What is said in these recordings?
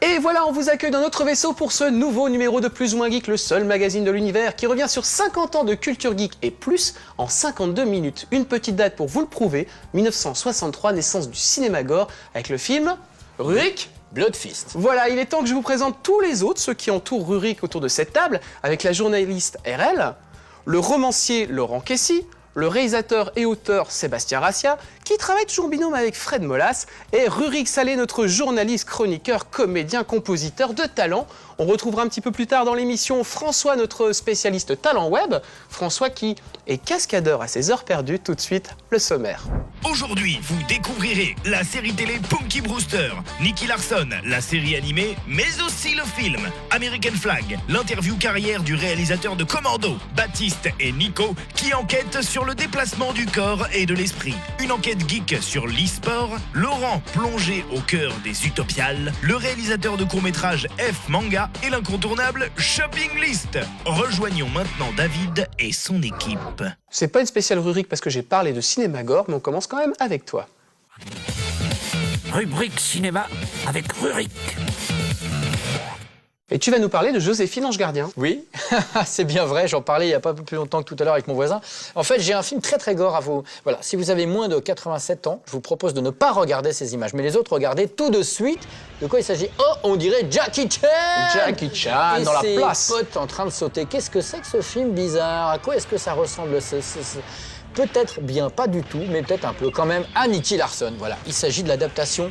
Et voilà, on vous accueille dans notre vaisseau pour ce nouveau numéro de Plus ou Moins Geek, le seul magazine de l'univers qui revient sur 50 ans de culture geek et plus en 52 minutes. Une petite date pour vous le prouver, 1963, naissance du cinéma gore avec le film Rurik Bloodfist. Voilà, il est temps que je vous présente tous les autres, ceux qui entourent Rurik autour de cette table, avec la journaliste RL, le romancier Laurent Kessy, le réalisateur et auteur Sébastien Rassia, qui travaille toujours en binôme avec Fred Molas, et Rurik Salé, notre journaliste, chroniqueur, comédien, compositeur de talent. On retrouvera un petit peu plus tard dans l'émission François, notre spécialiste talent web. François qui est cascadeur à ses heures perdues. Tout de suite, le sommaire. Aujourd'hui, vous découvrirez la série télé Punky Brewster, Nicky Larson, la série animée, mais aussi le film American Flag, l'interview carrière du réalisateur de Commando, Baptiste et Nico, qui enquêtent sur le déplacement du corps et de l'esprit. Une enquête geek sur l'e-sport, Laurent plongé au cœur des utopiales, le réalisateur de court-métrage F Manga et l'incontournable Shopping List. Rejoignons maintenant David et son équipe. C'est pas une spéciale Rurik parce que j'ai parlé de cinéma gore, mais on commence quand même avec toi. Rubrique cinéma avec Rurik. Et tu vas nous parler de Joséphine Ange Gardien. Oui, c'est bien vrai, j'en parlais il n'y a pas plus longtemps que tout à l'heure avec mon voisin. En fait, j'ai un film très gore à vous. Voilà, si vous avez moins de 87 ans, je vous propose de ne pas regarder ces images, mais les autres, regardez tout de suite. De quoi il s'agit? Oh, on dirait Jackie Chan. Jackie Chan et dans la ses place. potes en train de sauter. Qu'est-ce que c'est que ce film bizarre? À quoi est-ce que ça ressemble? Peut-être bien, pas du tout, mais peut-être un peu quand même à Nicky Larson. Voilà, il s'agit de l'adaptation.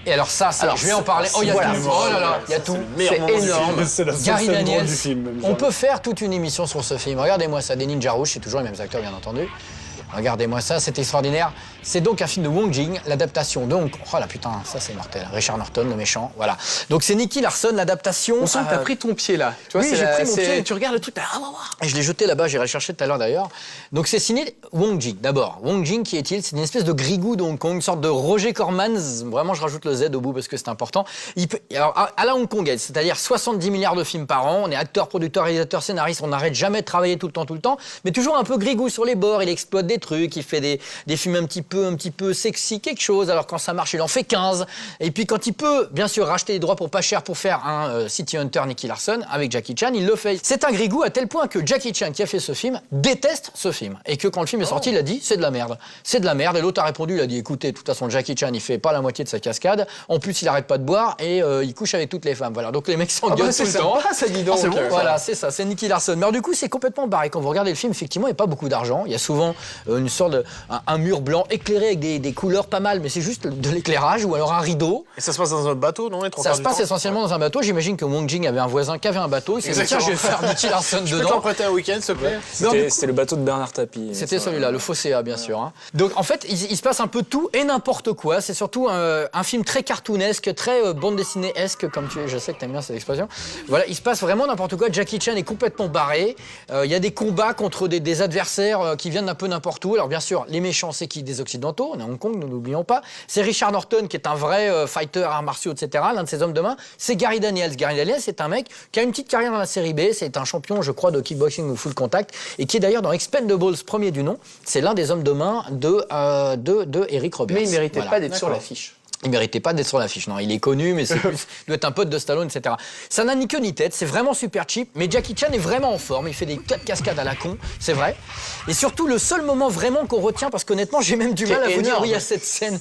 Et alors ça, je vais en parler. Oh, il y a voilà. tout. Oh là là, il y a tout. C'est énorme. C'est la Gary seule scène Daniels, drôle du film. on peut faire toute une émission sur ce film. Regardez-moi ça, des ninjas rouges, c'est toujours les mêmes acteurs bien entendu. Regardez-moi ça, c'est extraordinaire. C'est donc un film de Wong Jing, l'adaptation donc... Oh là putain, ça c'est mortel. Richard Norton, le méchant, voilà. Donc c'est Nicky Larson, l'adaptation... On sent que t'as pris ton pied là. Tu vois, oui, j'ai pris mon pied. Tu regardes le truc, Et je l'ai jeté là-bas, j'irai le chercher tout à l'heure d'ailleurs. Donc c'est signé Wong Jing, d'abord. Wong Jing, qui est-il? C'est une espèce de grigou de Hong Kong, une sorte de Roger Cormans. Vraiment, je rajoute le Z au bout parce que c'est important. Alors, à la Hong Kong, c'est-à-dire 70 milliards de films par an. On est acteur, producteur, réalisateur, scénariste. On n'arrête jamais de travailler tout le temps. Mais toujours un peu grigou sur les bords. Il exploite des trucs, il fait des films un petit peu sexy, quelque chose. Alors quand ça marche, il en fait 15. Et puis quand il peut, bien sûr, racheter les droits pour pas cher pour faire un City Hunter Nicky Larson avec Jackie Chan, il le fait. C'est un grigou à tel point que Jackie Chan, qui a fait ce film, déteste ce film. Et que quand le film est sorti, il a dit, c'est de la merde. C'est de la merde. Et l'autre a répondu, il a dit, écoutez, de toute façon, Jackie Chan, il fait pas la moitié de sa cascade. En plus, il arrête pas de boire et il couche avec toutes les femmes. Voilà. Donc les mecs s'engueulent tout le temps. Ça dit donc. Voilà, c'est ça, c'est Nicky Larson. Mais alors, du coup, c'est complètement barré. Quand vous regardez le film, effectivement, il n'y a pas beaucoup d'argent. Il y a souvent une sorte de un mur blanc éclairé avec des couleurs pas mal, mais c'est juste de l'éclairage ou alors un rideau. Et ça se passe dans un bateau, non? Ça se passe essentiellement dans un bateau. J'imagine que Wong Jing avait un voisin qui avait un bateau. Il s'est dit, tiens, je vais faire Nicky Larson Tu peux dedans. t'en prêter un week-end, s'il te plaît? C'était le bateau de Bernard Tapie. C'était celui-là, le Fosséa, bien sûr. Hein. Donc, en fait, il se passe un peu tout et n'importe quoi. C'est surtout un film très cartoonesque, très bande dessinée-esque, comme tu es. Je sais que t'aimes bien cette expression. Voilà, il se passe vraiment n'importe quoi. Jackie Chan est complètement barré. Il y a des combats contre des adversaires qui viennent un peu n'importe où. Alors, bien sûr, les méchants, c'est qui? Des Occidentaux. On est à Hong Kong, nous n'oublions pas. C'est Richard Norton, qui est un vrai fighter, arts martiaux, etc., l'un de ses hommes de main. C'est Gary Daniels. Gary Daniels, c'est un mec qui a une petite carrière dans la série B. C'est un champion, je crois, de kickboxing ou full contact, et qui est d'ailleurs dans Expendables, premier du nom. C'est l'un des hommes de main de Eric Roberts. Mais il méritait Voilà. pas d'être sur l'affiche. Il méritait pas d'être sur l'affiche, non. Il est connu, mais c'est plus, il doit être un pote de Stallone, etc. Ça n'a ni queue ni tête, c'est vraiment super cheap, mais Jackie Chan est vraiment en forme. Il fait des cascades à la con, c'est vrai. Et surtout, le seul moment vraiment qu'on retient, parce qu'honnêtement, j'ai même du mal à vous dire, oui, il y a cette scène.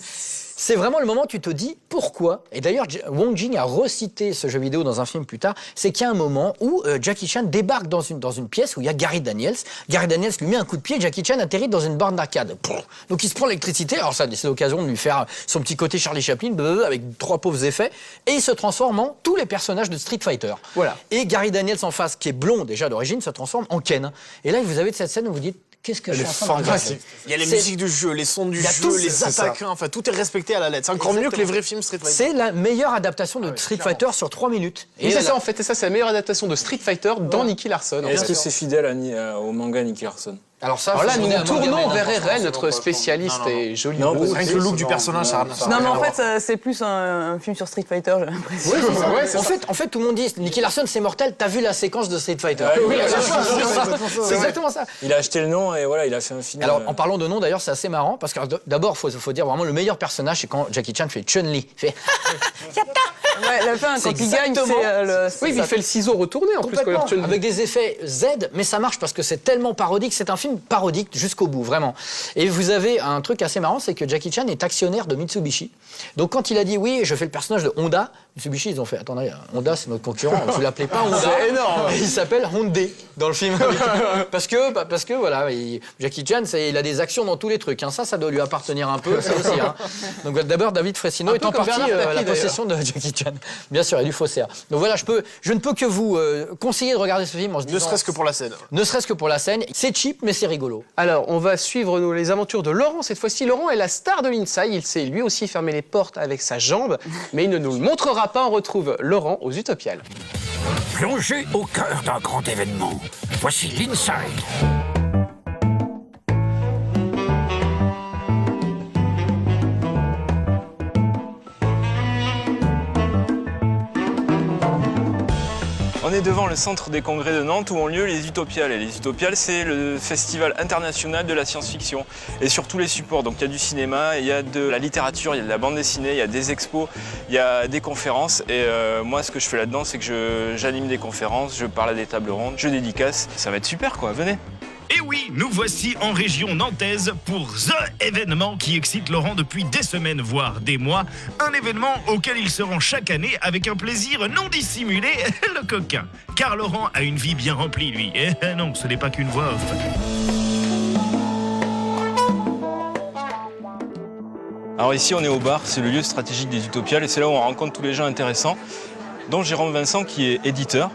C'est vraiment le moment où tu te dis pourquoi. Et d'ailleurs, Wong Jing a recité ce jeu vidéo dans un film plus tard. C'est qu'il y a un moment où Jackie Chan débarque dans une pièce où il y a Gary Daniels. Gary Daniels lui met un coup de pied, Jackie Chan atterrit dans une borne d'arcade. Donc il se prend l'électricité. Alors ça, c'est l'occasion de lui faire son petit côté Charlie Chaplin avec 3 pauvres effets. Et il se transforme en tous les personnages de Street Fighter. Voilà. Et Gary Daniels en face, qui est blond déjà d'origine, se transforme en Ken. Et là, vous avez cette scène où vous dites, qu'est-ce que je suis en train de regarder ? Il y a les musiques du jeu, les sons du jeu, les attaquants, enfin tout est respecté à la lettre. C'est encore mieux que les vrais films Street Fighter. C'est la meilleure adaptation de Street Fighter sur 3 minutes. Et c'est ça en fait, c'est la meilleure adaptation de Street Fighter dans Nicky Larson. en Est-ce fait. que c'est fidèle au manga Nicky Larson? Alors ça, Alors là, faut nous demander à nous tournons Morgan vers Main. RL, notre spécialiste et joli Non, beau. parce que Rien que le look du personnage, ça Non, mais en fait, c'est plus un film sur Street Fighter, j'ai l'impression. Oui, c'est ça. Ouais, c'est En fait, tout le monde dit Nicky Larson, c'est mortel. T'as vu la séquence de Street Fighter? Oui, C'est exactement ça. Il a acheté le nom et voilà, il a fait un film. Alors, en parlant de nom, d'ailleurs, c'est assez marrant parce que d'abord, faut dire vraiment le meilleur personnage, c'est quand Jackie Chan fait Chun-Li. Il fait Ouais, la fin, C'est quand il gagne, exactement- c'est Oui, mais il fait le ciseau retourné en plus. quand il complètement, retourne. avec des effets Z, mais ça marche parce que c'est tellement parodique. C'est un film parodique jusqu'au bout, vraiment. Et vous avez un truc assez marrant, c'est que Jackie Chan est actionnaire de Mitsubishi. Donc quand il a dit oui, je fais le personnage de Honda, Mitsubishi, ils ont fait attendez, Honda, c'est notre concurrent, je l'appelais pas Honda. C'est énorme. Et il s'appelle Hyundai dans le film. parce que voilà, Jackie Chan, il a des actions dans tous les trucs. Hein. Ça doit lui appartenir un peu, ça aussi. Hein. Donc d'abord, David Fressino Un est peu en comme partie Bernard Tapie, la possession de Jackie Chan. Bien sûr, et du faussaire. Donc voilà, je ne peux que vous conseiller de regarder ce film en se Ne disant... serait-ce que pour la scène. Ne serait-ce que pour la scène. C'est cheap, mais c'est rigolo. Alors, on va suivre les aventures de Laurent. Cette fois-ci, Laurent est la star de l'Inside. Il sait lui aussi fermer les portes avec sa jambe, mais il ne nous le montrera pas. On retrouve Laurent aux Utopiales. Plongé au cœur d'un grand événement. Voici l'Inside. On est devant le centre des congrès de Nantes où ont lieu les Utopiales. Et les Utopiales, c'est le festival international de la science-fiction. Et sur tous les supports. Donc il y a du cinéma, il y a de la littérature, il y a de la bande dessinée, il y a des expos, il y a des conférences. Et moi, ce que je fais là-dedans, c'est que j'anime des conférences, je parle à des tables rondes, je dédicace. Ça va être super, quoi. Venez. Et oui, nous voici en région nantaise pour THE événement qui excite Laurent depuis des semaines, voire des mois. Un événement auquel il se rend chaque année avec un plaisir non dissimulé, le coquin. Car Laurent a une vie bien remplie, lui. Et non, ce n'est pas qu'une voix off. Alors ici, on est au bar, c'est le lieu stratégique des Utopiales. Et c'est là où on rencontre tous les gens intéressants, dont Jérôme Vincent qui est éditeur.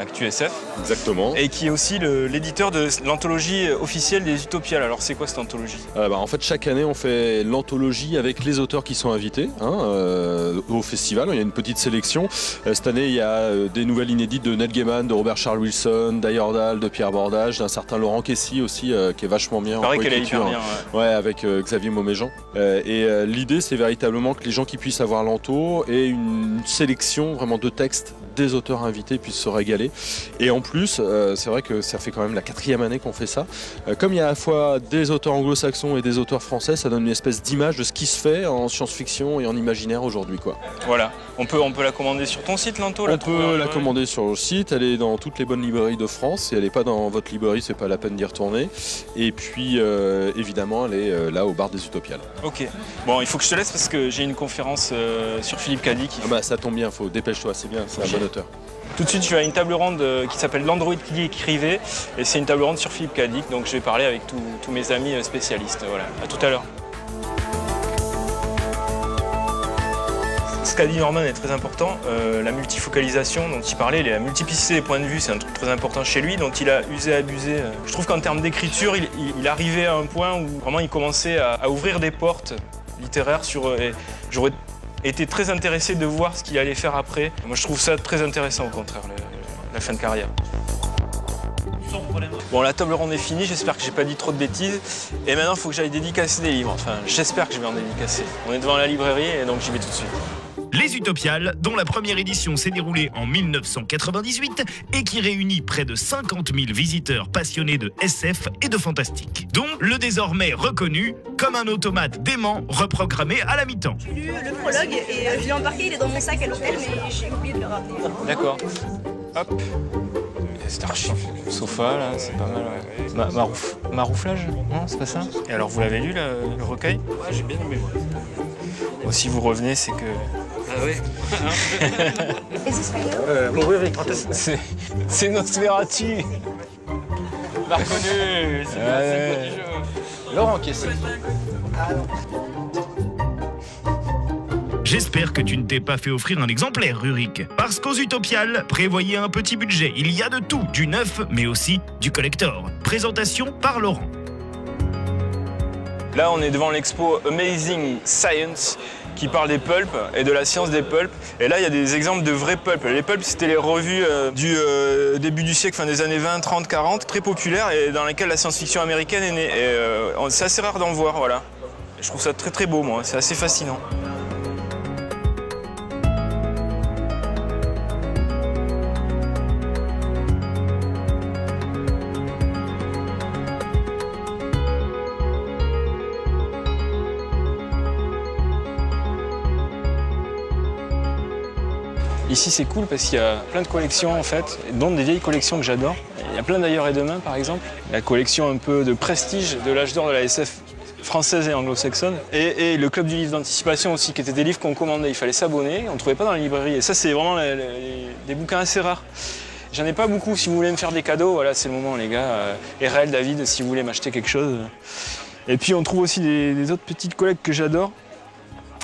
ActuSF. Exactement. Et qui est aussi l'éditeur de l'anthologie officielle des Utopiales. Alors c'est quoi cette anthologie? En fait, chaque année, on fait l'anthologie avec les auteurs qui sont invités au festival. Il y a une petite sélection. Cette année, il y a des nouvelles inédites de Neil Gaiman, de Robert Charles Wilson, d'Ayordal, de Pierre Bordage, d'un certain Laurent Kessy aussi, qui est vachement bien. Il paraît qu'elle est hyper bien. Ouais, avec Xavier Mauméjean. L'idée, c'est véritablement que les gens qui puissent avoir l'anto aient une sélection vraiment de textes des auteurs invités puissent se régaler. Et en plus, c'est vrai que ça fait quand même la 4e année qu'on fait ça. Comme il y a à la fois des auteurs anglo-saxons et des auteurs français, ça donne une espèce d'image de ce qui se fait en science-fiction et en imaginaire aujourd'hui, quoi. Voilà. On peut la commander sur ton site, l'anto? On peut la commander sur le site. Elle est dans toutes les bonnes librairies de France. Si elle n'est pas dans votre librairie, c'est pas la peine d'y retourner. Et puis, évidemment, elle est là au bar des Utopiales. Ok. Bon, il faut que je te laisse parce que j'ai une conférence sur Philippe Cadic. Ça tombe bien, dépêche-toi, c'est bien, c'est un bon auteur. Tout de suite, je vais à une table ronde qui s'appelle l'Android qui écrivait. Et c'est une table ronde sur Philippe Cadic. Donc je vais parler avec tous mes amis spécialistes. Voilà. À tout à l'heure. Ce qu'a dit Norman est très important, la multifocalisation dont il parlait, la multiplicité des points de vue, c'est un truc très important chez lui, dont il a usé, abusé. Je trouve qu'en termes d'écriture, il arrivait à un point où vraiment il commençait à ouvrir des portes littéraires et j'aurais été très intéressé de voir ce qu'il allait faire après. Moi je trouve ça très intéressant au contraire, la fin de carrière. Bon, la table ronde est finie, j'espère que j'ai pas dit trop de bêtises. Et maintenant, il faut que j'aille dédicacer des livres. Enfin, j'espère que je vais en dédicacer. On est devant la librairie et donc j'y vais tout de suite. Les Utopiales, dont la première édition s'est déroulée en 1998 et qui réunit près de 50 000 visiteurs passionnés de SF et de fantastique, dont le désormais reconnu comme un automate dément reprogrammé à la mi-temps. J'ai lu le prologue et je l'ai embarqué, il est dans mon sac à l'hôtel, mais j'ai oublié de le ramener. D'accord. Hop. C'est archi. Le sofa, là, c'est pas mal. Ouais. Marouflage? Non, c'est pas ça? Et alors, vous l'avez lu, le recueil? Ouais, j'ai bien aimé. si vous revenez, c'est que... Ah oui. C'est Nosferatu. L'a reconnu, c'est le du jeu. Laurent Kessy. J'espère que tu ne t'es pas fait offrir un exemplaire, Rurik. Parce qu'aux Utopiales, prévoyez un petit budget. Il y a de tout, du neuf, mais aussi du collector. Présentation par Laurent. Là, on est devant l'expo Amazing Science qui parle des pulps et de la science des pulps. Et là, il y a des exemples de vrais pulps. Les pulps, c'était les revues du début du siècle, fin des années 20, 30, 40, très populaires et dans lesquelles la science-fiction américaine est née. Et c'est assez rare d'en voir, voilà. Et je trouve ça très très beau, moi. C'est assez fascinant. Ici, c'est cool parce qu'il y a plein de collections, en fait, dont des vieilles collections que j'adore. Il y a plein d'ailleurs et demain, par exemple. La collection un peu de prestige de l'âge d'or de la SF française et anglo-saxonne. Et le club du livre d'anticipation aussi, qui étaient des livres qu'on commandait. Il fallait s'abonner, on ne trouvait pas dans les librairies. Et ça, c'est vraiment des bouquins assez rares. J'en ai pas beaucoup. Si vous voulez me faire des cadeaux, voilà, c'est le moment, les gars. RL, David, si vous voulez m'acheter quelque chose. Et puis, on trouve aussi des autres petites collectes que j'adore.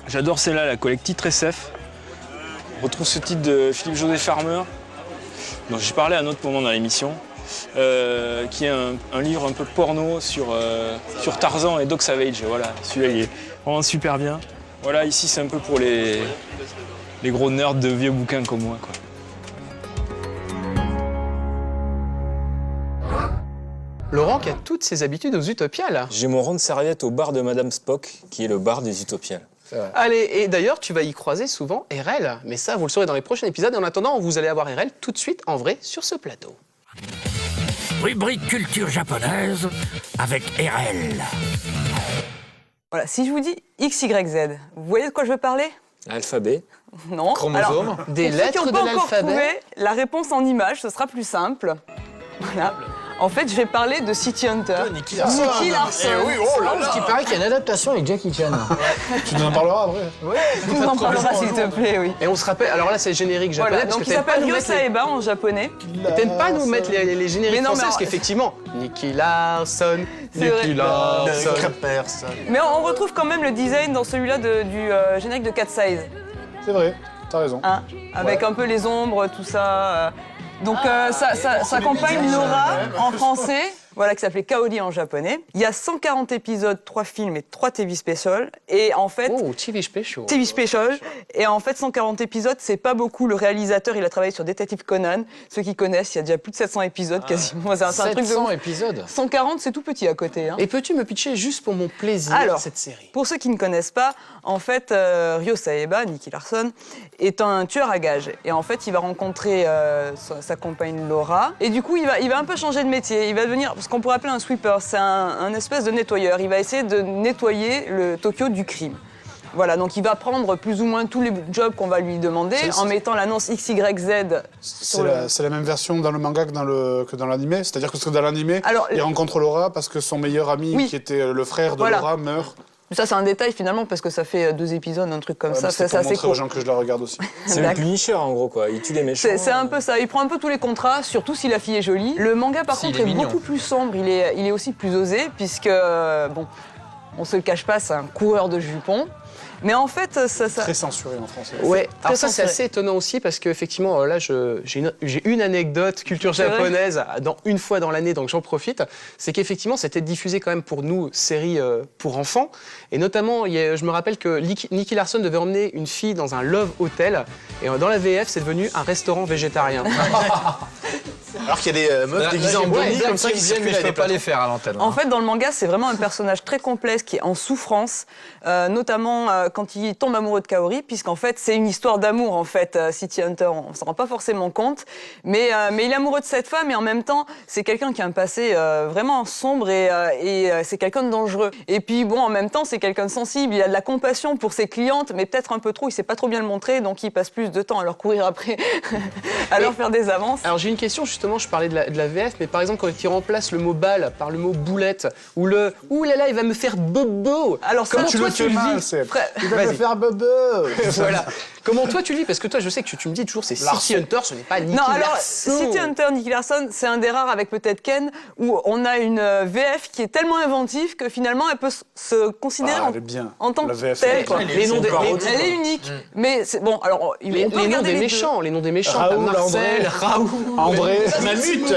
J'adore celle-là, la collecte Titre SF. On retrouve ce titre de Philippe-José Farmer, dont j'ai parlé à un autre moment dans l'émission, qui est un livre un peu porno sur Tarzan et Doc Savage. Voilà, celui-là, il est vraiment super bien. Voilà, ici, c'est un peu pour les gros nerds de vieux bouquins comme moi, quoi. Laurent qui a toutes ses habitudes aux Utopiales. J'ai mon rond de serviette au bar de Madame Spock, qui est le bar des Utopiales. Allez, et d'ailleurs, tu vas y croiser souvent RL. Mais ça, vous le saurez dans les prochains épisodes. Et en attendant, vous allez avoir RL tout de suite en vrai sur ce plateau. Rubrique culture japonaise avec RL. Voilà, si je vous dis XYZ, vous voyez de quoi je veux parler? Alphabet. Non. Chromosome. Alors, Des pour ceux qui lettres n'ont de pas encore l'alphabet. trouvé la réponse en image, ce sera plus simple. Voilà. En fait, je vais parler de City Hunter. Nicky Larson. Nicky Larson. Eh oui, oh là Parce qu'il paraît qu'il y a une adaptation avec Jackie Chan. Tu nous en parleras après. Tu nous en parleras s'il te plaît, oui. Et on se rappelle, alors là, c'est le générique japonais. Voilà, parce donc que il t'aimes pas s'appelle nous Ryo mettre les... Saeba en japonais. T'aimes pas nous mettre les génériques Mais non, français, mais parce alors- qu'effectivement, Nicky Larson, C'est vrai. Nicky Larson. Personne. Mais on retrouve quand même le design dans celui-là du générique de Cat Size. C'est vrai, t'as raison. Hein, avec un peu les ombres, tout ça. Donc ça accompagne Laura en français, voilà, qui s'appelait Kaori en japonais. Il y a 140 épisodes, 3 films et 3 TV special. Et en fait... Oh, TV Special. TV special. Et en fait, 140 épisodes, c'est pas beaucoup. Le réalisateur, il a travaillé sur Détective Conan. Ceux qui connaissent, il y a déjà plus de 700 épisodes quasiment. C'est un truc de 700 ouf. épisodes. 140, c'est tout petit à côté. Hein. Et peux-tu me pitcher juste pour mon plaisir Alors, cette série? Pour ceux qui ne connaissent pas, en fait, Ryo Saeba, Nicky Larson, est un tueur à gages. Et en fait, il va rencontrer sa compagne Laura. Et du coup, il va un peu changer de métier. Il va devenir ce qu'on pourrait appeler un sweeper. C'est un espèce de nettoyeur. Il va essayer de nettoyer le Tokyo du crime. Voilà, donc il va prendre plus ou moins tous les jobs qu'on va lui demander en mettant l'annonce XYZ sur le... C'est la même version dans le manga que dans l'animé. C'est-à-dire que dans l'animé, il rencontre Laura parce que son meilleur ami, qui était le frère de Laura, meurt. Ça, c'est un détail finalement parce que ça fait 2 épisodes, un truc comme ça. C'est pour montrer aux gens que je la regarde aussi. C'est le Punisher en gros, quoi. Il tue les méchants. C'est un peu ça. Il prend un peu tous les contrats, surtout si la fille est jolie. Le manga, par contre, est beaucoup plus sombre. Il est aussi plus osé puisque, bon, on se le cache pas, c'est un coureur de jupons. Mais en fait, ça... Très censuré en français. Ouais, alors ça c'est assez étonnant aussi parce qu'effectivement, là j'ai une anecdote culture japonaise une fois dans l'année, donc j'en profite. C'est qu'effectivement c'était diffusé quand même pour nous, série pour enfants. Et notamment, je me rappelle que Nicky Larson devait emmener une fille dans un Love Hotel. Et dans la VF, c'est devenu un restaurant végétarien. Alors qu'il y a des meufs déguisées en Bonnie comme ça qui viennent, mais je peux pas les faire à l'antenne. En fait, dans le manga, c'est vraiment un personnage très complexe qui est en souffrance, notamment quand il tombe amoureux de Kaori, puisqu'en fait, c'est une histoire d'amour, en fait, City Hunter. On s'en rend pas forcément compte, mais il est amoureux de cette femme et en même temps, c'est quelqu'un qui a un passé vraiment sombre et c'est quelqu'un de dangereux. Et puis, bon, en même temps, c'est quelqu'un de sensible. Il a de la compassion pour ses clientes, mais peut-être un peu trop. Il sait pas trop bien le montrer, donc il passe plus de temps à leur courir après, à leur faire des avances. Alors, j'ai une question justement justement, je parlais de la VF, mais par exemple, quand il remplace le mot balle par le mot boulette, ou le « Ouh là là, il va me faire bobo ». Alors, comment toi tu le vis? Il va me faire bobo. Voilà. Comment toi tu le vis? Parce que toi, je sais que tu me dis toujours c'est City Hunter, ce n'est pas Nicky Larson. Non, alors, City Hunter, Nicky Larson, c'est un des rares avec peut-être Ken, où on a une VF qui est tellement inventive que finalement, elle peut se considérer en tant que telle. Elle est unique. Mais c'est bon, alors, les noms des méchants, Raoul, Marcel, Raoul, André, Mamut.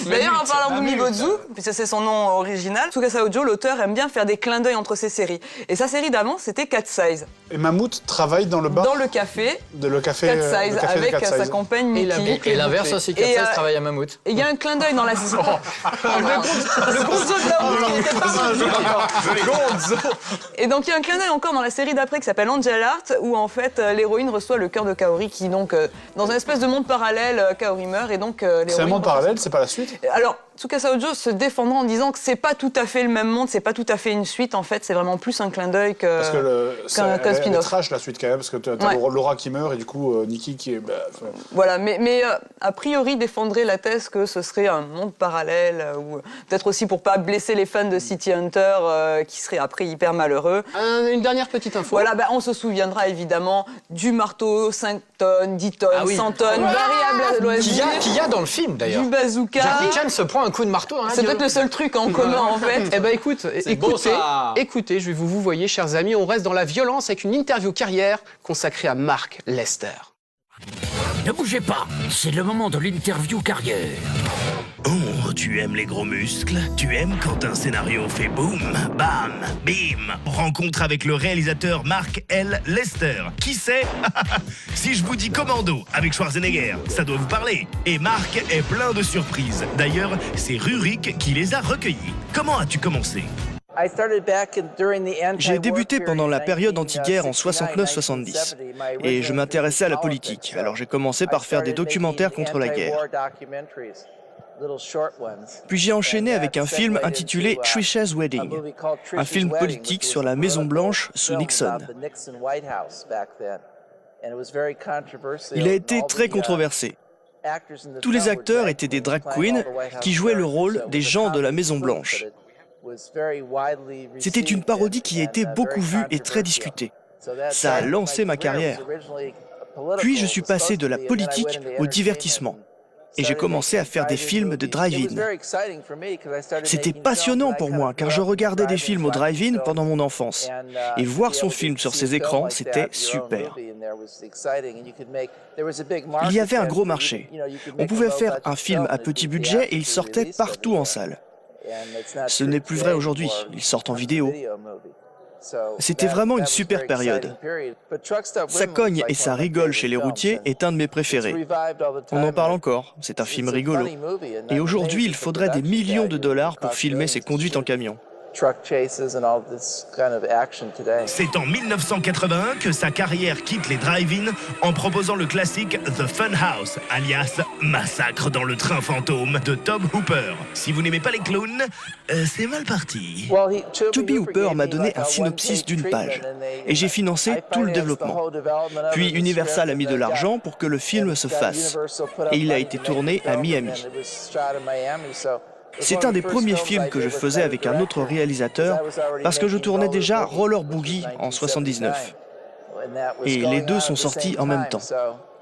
D'ailleurs, en parlant de Migozu, puisque c'est son nom original, Tsukasa Ojo, l'auteur, aime bien faire des clins d'œil entre ses séries. Et sa série d'avant, c'était Cat Size. Et Mammouth travaille dans le bar. Dans le café. Cat Size, avec sa compagne Mickey. Et l'inverse aussi, Cat Size travaille à Mammouth. Et il y a un clin d'œil dans la saison. Le gonzo de la honte, il était pas Et donc il y a un clin d'œil encore dans la série d'après qui s'appelle Angel Heart, où en fait l'héroïne reçoit le cœur de Kaori, qui donc dans un espèce de monde parallèle, Kaori meurt et donc c'est un monde parallèle, c'est pas la suite? Alors Tsukasa Ojo se défendra en disant que c'est pas tout à fait le même monde, c'est pas tout à fait une suite, en fait, c'est vraiment plus un clin d'œil qu'un spin-off. C'est trash la suite quand même, parce que t'as Laura qui meurt et du coup Nikki qui est... Voilà, mais a priori défendrait la thèse que ce serait un monde parallèle, ou peut-être aussi pour pas blesser les fans de City Hunter qui seraient après hyper malheureux. Une dernière petite info. Voilà, on se souviendra évidemment du marteau 5 tonnes, 10 tonnes, 100 tonnes, variable à loisir. Qu'il y a dans le film d'ailleurs. Du bazooka. Jackie Chan se prend un coup de marteau. C'est peut-être le seul truc en commun en fait. Eh ben écoutez, je vais vous voyez, chers amis, on reste dans la violence avec une interview carrière consacrée à Mark Lester. Ne bougez pas, c'est le moment de l'interview carrière. Oh, tu aimes les gros muscles? Tu aimes quand un scénario fait boum, bam, bim? Rencontre avec le réalisateur Mark L. Lester. Qui c'est? Si je vous dis Commando avec Schwarzenegger, ça doit vous parler. Et Mark est plein de surprises. D'ailleurs, c'est Rurik qui les a recueillis. Comment as-tu commencé? J'ai débuté pendant la période anti-guerre en 69-70 et je m'intéressais à la politique. Alors j'ai commencé par faire des documentaires contre la guerre. Puis j'ai enchaîné avec un film intitulé Trisha's Wedding, un film politique sur la Maison Blanche sous Nixon. Il a été très controversé. Tous les acteurs étaient des drag queens qui jouaient le rôle des gens de la Maison Blanche. C'était une parodie qui a été beaucoup vue et très discutée. Ça a lancé ma carrière. Puis je suis passé de la politique au divertissement. Et j'ai commencé à faire des films de drive-in. C'était passionnant pour moi, car je regardais des films au drive-in pendant mon enfance. Et voir son film sur ces écrans, c'était super. Il y avait un gros marché. On pouvait faire un film à petit budget et il sortait partout en salle. Ce n'est plus vrai aujourd'hui, ils sortent en vidéo. C'était vraiment une super période. Ça cogne et ça rigole chez les routiers est un de mes préférés. On en parle encore, c'est un film rigolo. Et aujourd'hui, il faudrait des millions de dollars pour filmer ces conduites en camion. C'est en 1981 que sa carrière quitte les drive-in en proposant le classique The Fun House, alias Massacre dans le train fantôme de Tobe Hooper. Si vous n'aimez pas les clowns, c'est mal parti. Tobe Hooper m'a donné un synopsis d'une page et j'ai financé tout le développement. Puis Universal a mis de l'argent pour que le film se fasse et il a été tourné à Miami. C'est un des premiers films que je faisais avec un autre réalisateur parce que je tournais déjà Roller Boogie en 79. Et les deux sont sortis en même temps.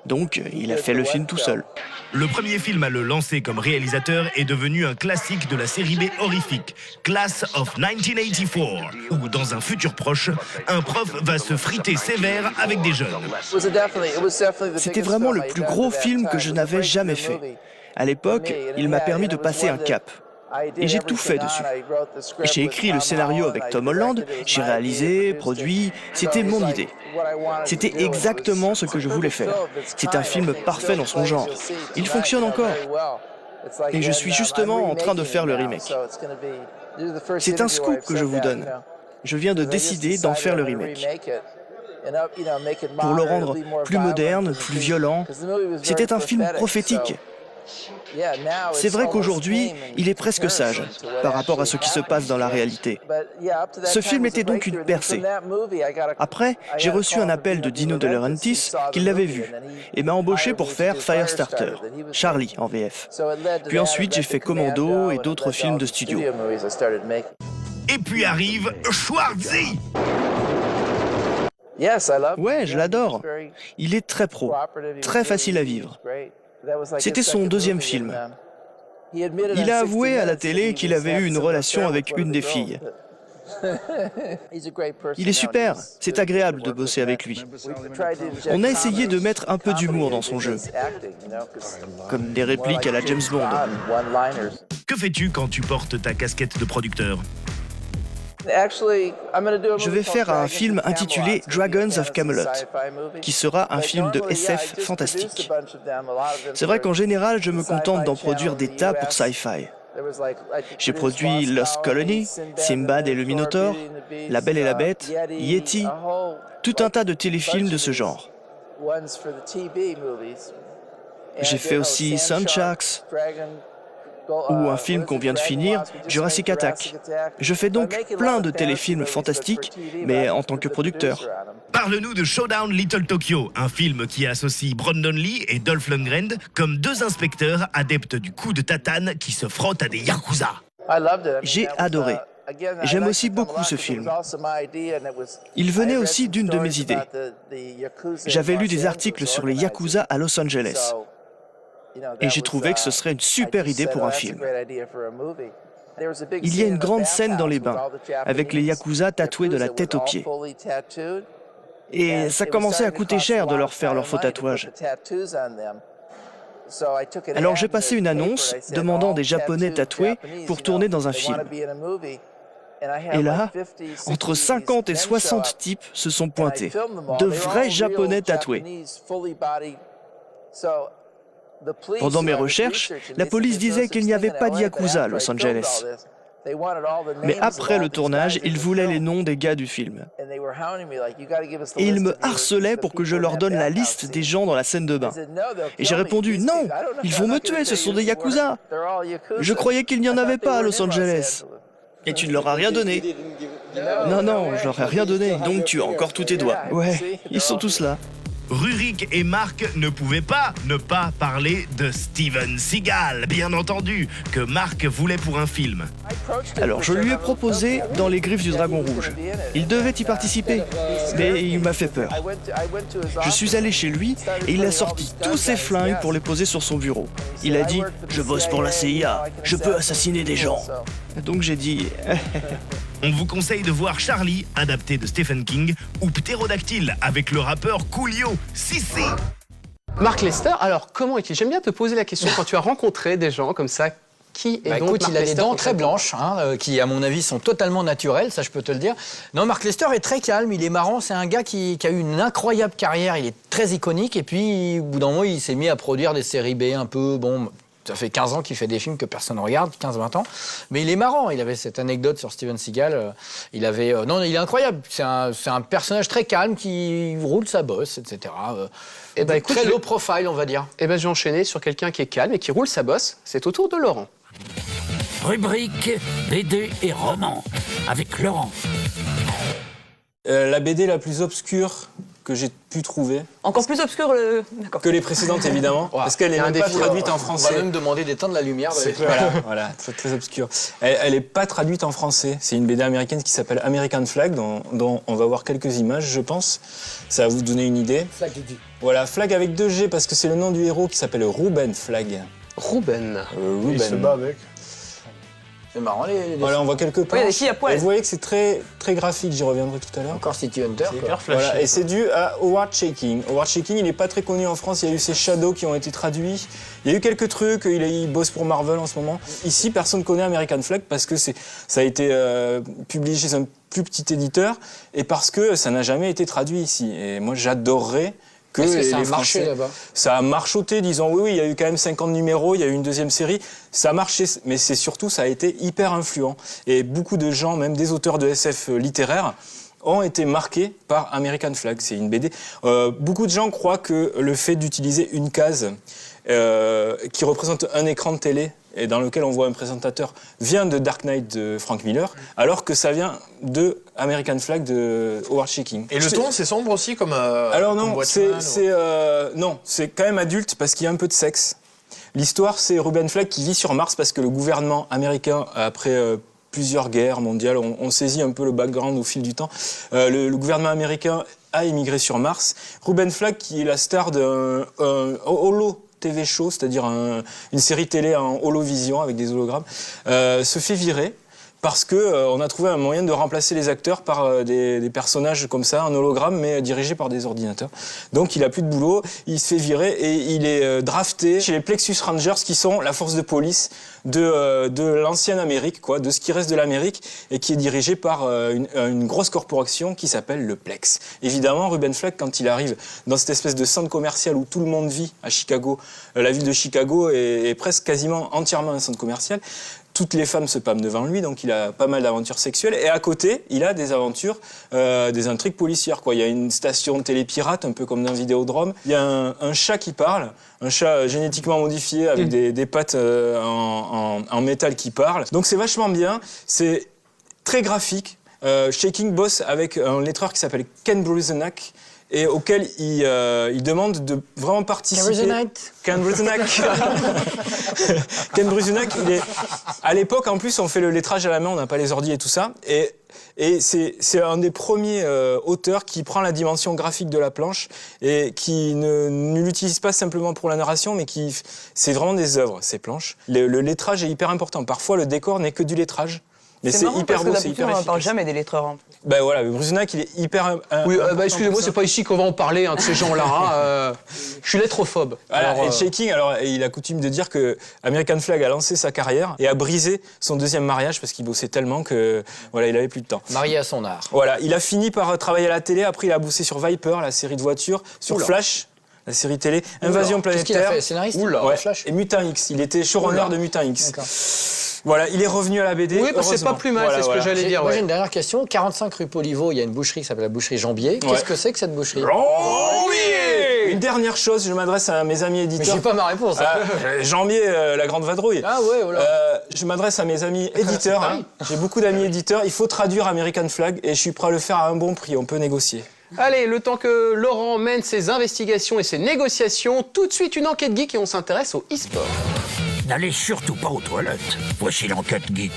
Donc, il a fait le film tout seul. Le premier film à le lancer comme réalisateur est devenu un classique de la série B horrifique, Class of 1984, où dans un futur proche, un prof va se friter sévère avec des jeunes. C'était vraiment le plus gros film que je n'avais jamais fait. À l'époque, il m'a permis de passer un cap. Et j'ai tout fait dessus. J'ai écrit le scénario avec Tom Holland, j'ai réalisé, produit, c'était mon idée. C'était exactement ce que je voulais faire. C'est un film parfait dans son genre. Il fonctionne encore. Et je suis justement en train de faire le remake. C'est un scoop que je vous donne. Je viens de décider d'en faire le remake. Pour le rendre plus moderne, plus violent, c'était un film prophétique. C'est vrai qu'aujourd'hui, il est presque sage par rapport à ce qui se passe dans la réalité. Ce film était donc une percée. Après, j'ai reçu un appel de Dino De Laurentiis qui l'avait vu et m'a embauché pour faire Firestarter, Charlie en VF. Puis ensuite, j'ai fait Commando et d'autres films de studio. Et puis arrive Schwarzy. Ouais, je l'adore. Il est très pro, très facile à vivre. C'était son deuxième film. Il a avoué à la télé qu'il avait eu une relation avec une des filles. Il est super, c'est agréable de bosser avec lui. On a essayé de mettre un peu d'humour dans son jeu, comme des répliques à la James Bond. Que fais-tu quand tu portes ta casquette de producteur ? Je vais faire un film intitulé Dragons of Camelot, qui sera un film de SF fantastique. C'est vrai qu'en général, je me contente d'en produire des tas pour Sci-Fi. J'ai produit Lost Colony, Simbad et le Minotaure, La Belle et la Bête, Yeti, tout un tas de téléfilms de ce genre. J'ai fait aussi Sunsharks, ou un film qu'on vient de finir, Jurassic Attack. Je fais donc plein de téléfilms fantastiques, mais en tant que producteur. Parle-nous de Showdown Little Tokyo, un film qui associe Brandon Lee et Dolph Lundgren comme deux inspecteurs adeptes du coup de tatane qui se frottent à des yakuza. J'ai adoré. J'aime aussi beaucoup ce film. Il venait aussi d'une de mes idées. J'avais lu des articles sur les yakuza à Los Angeles. Et j'ai trouvé que ce serait une super idée pour un film. Il y a une grande scène dans les bains, avec les yakuza tatoués de la tête aux pieds. Et ça commençait à coûter cher de leur faire leurs faux tatouages. Alors j'ai passé une annonce demandant des Japonais tatoués pour tourner dans un film. Et là, entre 50 et 60 types se sont pointés, de vrais Japonais tatoués. Pendant mes recherches, la police disait qu'il n'y avait pas de Yakuza à Los Angeles. Mais après le tournage, ils voulaient les noms des gars du film. Et ils me harcelaient pour que je leur donne la liste des gens dans la scène de bain. Et j'ai répondu, non, ils vont me tuer, ce sont des Yakuza. Je croyais qu'il n'y en avait pas à Los Angeles. Et tu ne leur as rien donné? Non, non, je leur ai rien donné. Donc tu as encore tous tes doigts. Ouais, ils sont tous là. Rurik et Marc ne pouvaient pas ne pas parler de Steven Seagal, bien entendu, que Marc voulait pour un film. Alors je lui ai proposé Dans les griffes du dragon rouge. Il devait y participer, mais il m'a fait peur. Je suis allé chez lui et il a sorti tous ses flingues pour les poser sur son bureau. Il a dit « Je bosse pour la CIA, je peux assassiner des gens ». Donc j'ai dit... On vous conseille de voir Charlie, adapté de Stephen King, ou Ptérodactyle, avec le rappeur Coolio. Si. Mark Lester, alors comment est-il? J'aime bien te poser la question quand tu as rencontré des gens comme ça. Qui est donc écoute, Mark il a Lester, des dents très blanches, qui à mon avis sont totalement naturelles, ça je peux te le dire. Non, Mark Lester est très calme, il est marrant, c'est un gars qui a eu une incroyable carrière, il est très iconique, et puis au bout d'un moment il s'est mis à produire des séries B un peu, bon... Ça fait 15 ans qu'il fait des films que personne ne regarde, 15-20 ans. Mais il est marrant, il avait cette anecdote sur Steven Seagal. Il avait... non, il est incroyable. C'est un personnage très calme qui roule sa bosse, etc. Et bah, écoute, très low profile, on va dire. Et ben, j'ai enchaîné sur quelqu'un qui est calme et qui roule sa bosse. C'est au tour de Laurent. Rubrique BD et romans avec Laurent. La BD la plus obscure que j'ai pu trouver. Encore plus obscur que les précédentes, évidemment, parce qu'elle n'est même pas traduite en français. On va même demander d'éteindre la lumière. Voilà, très, très obscure. Elle n'est pas traduite en français. C'est une BD américaine qui s'appelle American Flag, dont on va voir quelques images, je pense. Ça va vous donner une idée. Flag. Voilà, Flag avec 2 G, parce que c'est le nom du héros qui s'appelle Ruben Flag. Ruben. Il se bat avec. C'est marrant, Voilà, on voit quelques planches. Oui, les filles à poil. Vous voyez que c'est très, très graphique, j'y reviendrai tout à l'heure. Encore City Hunter. Voilà, et c'est dû à Howard Chaykin. Howard Chaykin, il n'est pas très connu en France, il y a eu ses Shadows qui ont été traduits. Il y a eu quelques trucs, il bosse pour Marvel en ce moment. Ici, personne ne connaît American Flag parce que ça a été publié chez un plus petit éditeur et parce que ça n'a jamais été traduit ici. Et moi, j'adorerais que les Français... là-bas. Ça a marchoté, disons, oui, il y a eu quand même 50 numéros, il y a eu une deuxième série, ça a marché, mais c'est surtout, ça a été hyper influent. Et beaucoup de gens, même des auteurs de SF littéraires, ont été marqués par American Flag. C'est une BD. Beaucoup de gens croient que le fait d'utiliser une case qui représente un écran de télé et dans lequel on voit un présentateur, vient de Dark Knight de Frank Miller, alors que ça vient de American Flag de Howard Chaykin. Et le ton, c'est sombre aussi comme alors non, c'est quand même adulte parce qu'il y a un peu de sexe. L'histoire, c'est Ruben Flag qui vit sur Mars parce que le gouvernement américain, après plusieurs guerres mondiales, on saisit un peu le background au fil du temps, le gouvernement américain a immigré sur Mars. Ruben Flag, qui est la star d'un holo TV show, c'est-à-dire une série télé en holovision avec des hologrammes, se fait virer parce que on a trouvé un moyen de remplacer les acteurs par des personnages comme ça, en hologramme, mais dirigés par des ordinateurs. Donc il a plus de boulot, il se fait virer et il est drafté chez les Plexus Rangers, qui sont la force de police de l'ancienne Amérique, quoi, de ce qui reste de l'Amérique, et qui est dirigé par une grosse corporation qui s'appelle le Plex. Évidemment, Ruben Flag, quand il arrive dans cette espèce de centre commercial où tout le monde vit à Chicago, la ville de Chicago est presque quasiment entièrement un centre commercial. Toutes les femmes se pâment devant lui, donc il a pas mal d'aventures sexuelles. Et à côté, il a des aventures, des intrigues policières, quoi. Il y a une station de télépirate, un peu comme dans Vidéodrome. Il y a un chat qui parle, un chat génétiquement modifié avec des pattes en métal qui parle. Donc c'est vachement bien, c'est très graphique. Chaykin bosse avec un lettreur qui s'appelle Ken Bruzenak, et auquel il demande de vraiment participer. Ken Bruzenak. Ken Bruzenak, à l'époque, en plus, on fait le lettrage à la main, on n'a pas les ordi et tout ça. Et c'est un des premiers auteurs qui prend la dimension graphique de la planche et qui ne l'utilise pas simplement pour la narration, mais c'est vraiment des œuvres, ces planches. Le lettrage est hyper important. Parfois, le décor n'est que du lettrage. Mais c'est hyper beau, c'est hyper efficace. On ne parle jamais des lettreurs. Ben voilà, Bruzenak, il est hyper... Oui, excusez-moi, c'est pas ici qu'on va en parler, de ces gens-là. Je suis lettrophobe. Voilà, et Chaykin, il a coutume de dire que American Flag a lancé sa carrière et a brisé son deuxième mariage parce qu'il bossait tellement que voilà, il avait plus de temps. Marié à son art. Voilà, il a fini par travailler à la télé, après il a bossé sur Viper, la série de voitures, sur Flash, la série télé, Invasion Planétaire. Qu'est-ce qu'il a fait, scénariste? Ouais, Flash. Et Mutant X, il était showrunner de Mutant X. D'accord. Voilà, il est revenu à la BD. Oui, c'est pas plus mal, c'est ce que j'allais dire. Moi, j'ai une dernière question. 45 rue Poliveau, il y a une boucherie qui s'appelle la boucherie Jambier. Qu'est-ce que c'est que cette boucherie? Jambier. Une dernière chose, je m'adresse à mes amis éditeurs. Mais j'ai pas ma réponse. Jambier, la grande vadrouille. Ah ouais, voilà. Je m'adresse à mes amis éditeurs. J'ai beaucoup d'amis éditeurs. Il faut traduire American Flag et je suis prêt à le faire à un bon prix. On peut négocier. Allez, le temps que Laurent mène ses investigations et ses négociations, tout de suite une enquête geek et on s'intéresse au e-sport. N'allez surtout pas aux toilettes. Voici l'enquête geek.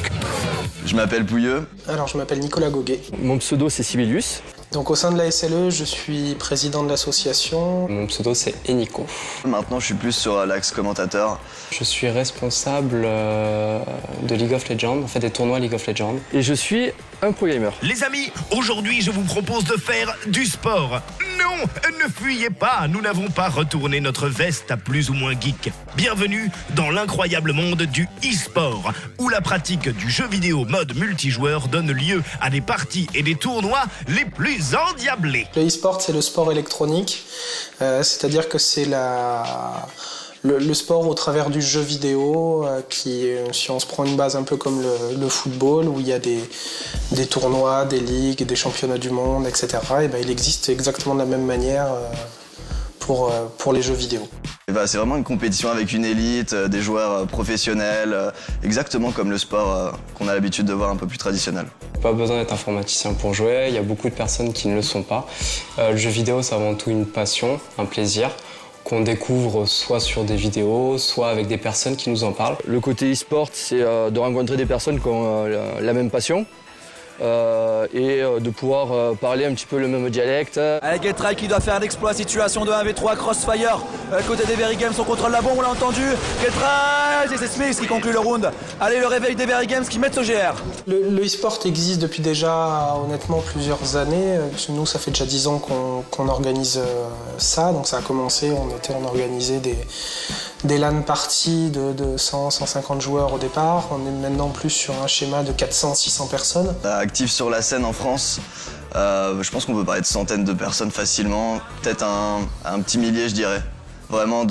Je m'appelle Pouilleux. Alors, je m'appelle Nicolas Goguet. Mon pseudo, c'est Sibelius. Donc, au sein de la SLE, je suis président de l'association. Mon pseudo, c'est Eniko. Maintenant, je suis plus sur l'axe commentateur. Je suis responsable de League of Legends, en fait des tournois League of Legends. Et je suis un pro gamer. Les amis, aujourd'hui, je vous propose de faire du sport. Non, ne fuyez pas, nous n'avons pas retourné notre veste à plus ou moins geek. Bienvenue dans l'incroyable monde du e-sport, où la pratique du jeu vidéo mode multijoueur donne lieu à des parties et des tournois les plus endiablés. Le e-sport, c'est le sport électronique, c'est-à-dire que c'est le sport au travers du jeu vidéo, qui, si on se prend une base un peu comme le football, où il y a des tournois, des ligues, des championnats du monde, etc., et ben, il existe exactement de la même manière pour les jeux vidéo. C'est vraiment une compétition avec une élite, des joueurs professionnels, exactement comme le sport qu'on a l'habitude de voir un peu plus traditionnel. Pas besoin d'être informaticien pour jouer, il y a beaucoup de personnes qui ne le sont pas. Le jeu vidéo, c'est avant tout une passion, un plaisir qu'on découvre soit sur des vidéos, soit avec des personnes qui nous en parlent. Le côté e-sport, c'est de rencontrer des personnes qui ont la même passion. Et de pouvoir parler un petit peu le même dialecte. Avec Getray qui doit faire l'exploit, situation de 1v3, Crossfire, côté des Very Games, on contrôle la bombe, on l'a entendu. Getray, et c'est Smith qui conclut le round. Allez, le réveil des Very Games qui mettent au GR. Le e-sport existe depuis déjà honnêtement plusieurs années. Nous, ça fait déjà 10 ans qu'on organise ça, donc ça a commencé, on organisait des LAN parties de 100-150 joueurs au départ. On est maintenant plus sur un schéma de 400-600 personnes. Actif sur la scène en France, je pense qu'on peut parler de centaines de personnes facilement, peut-être un petit millier je dirais. vraiment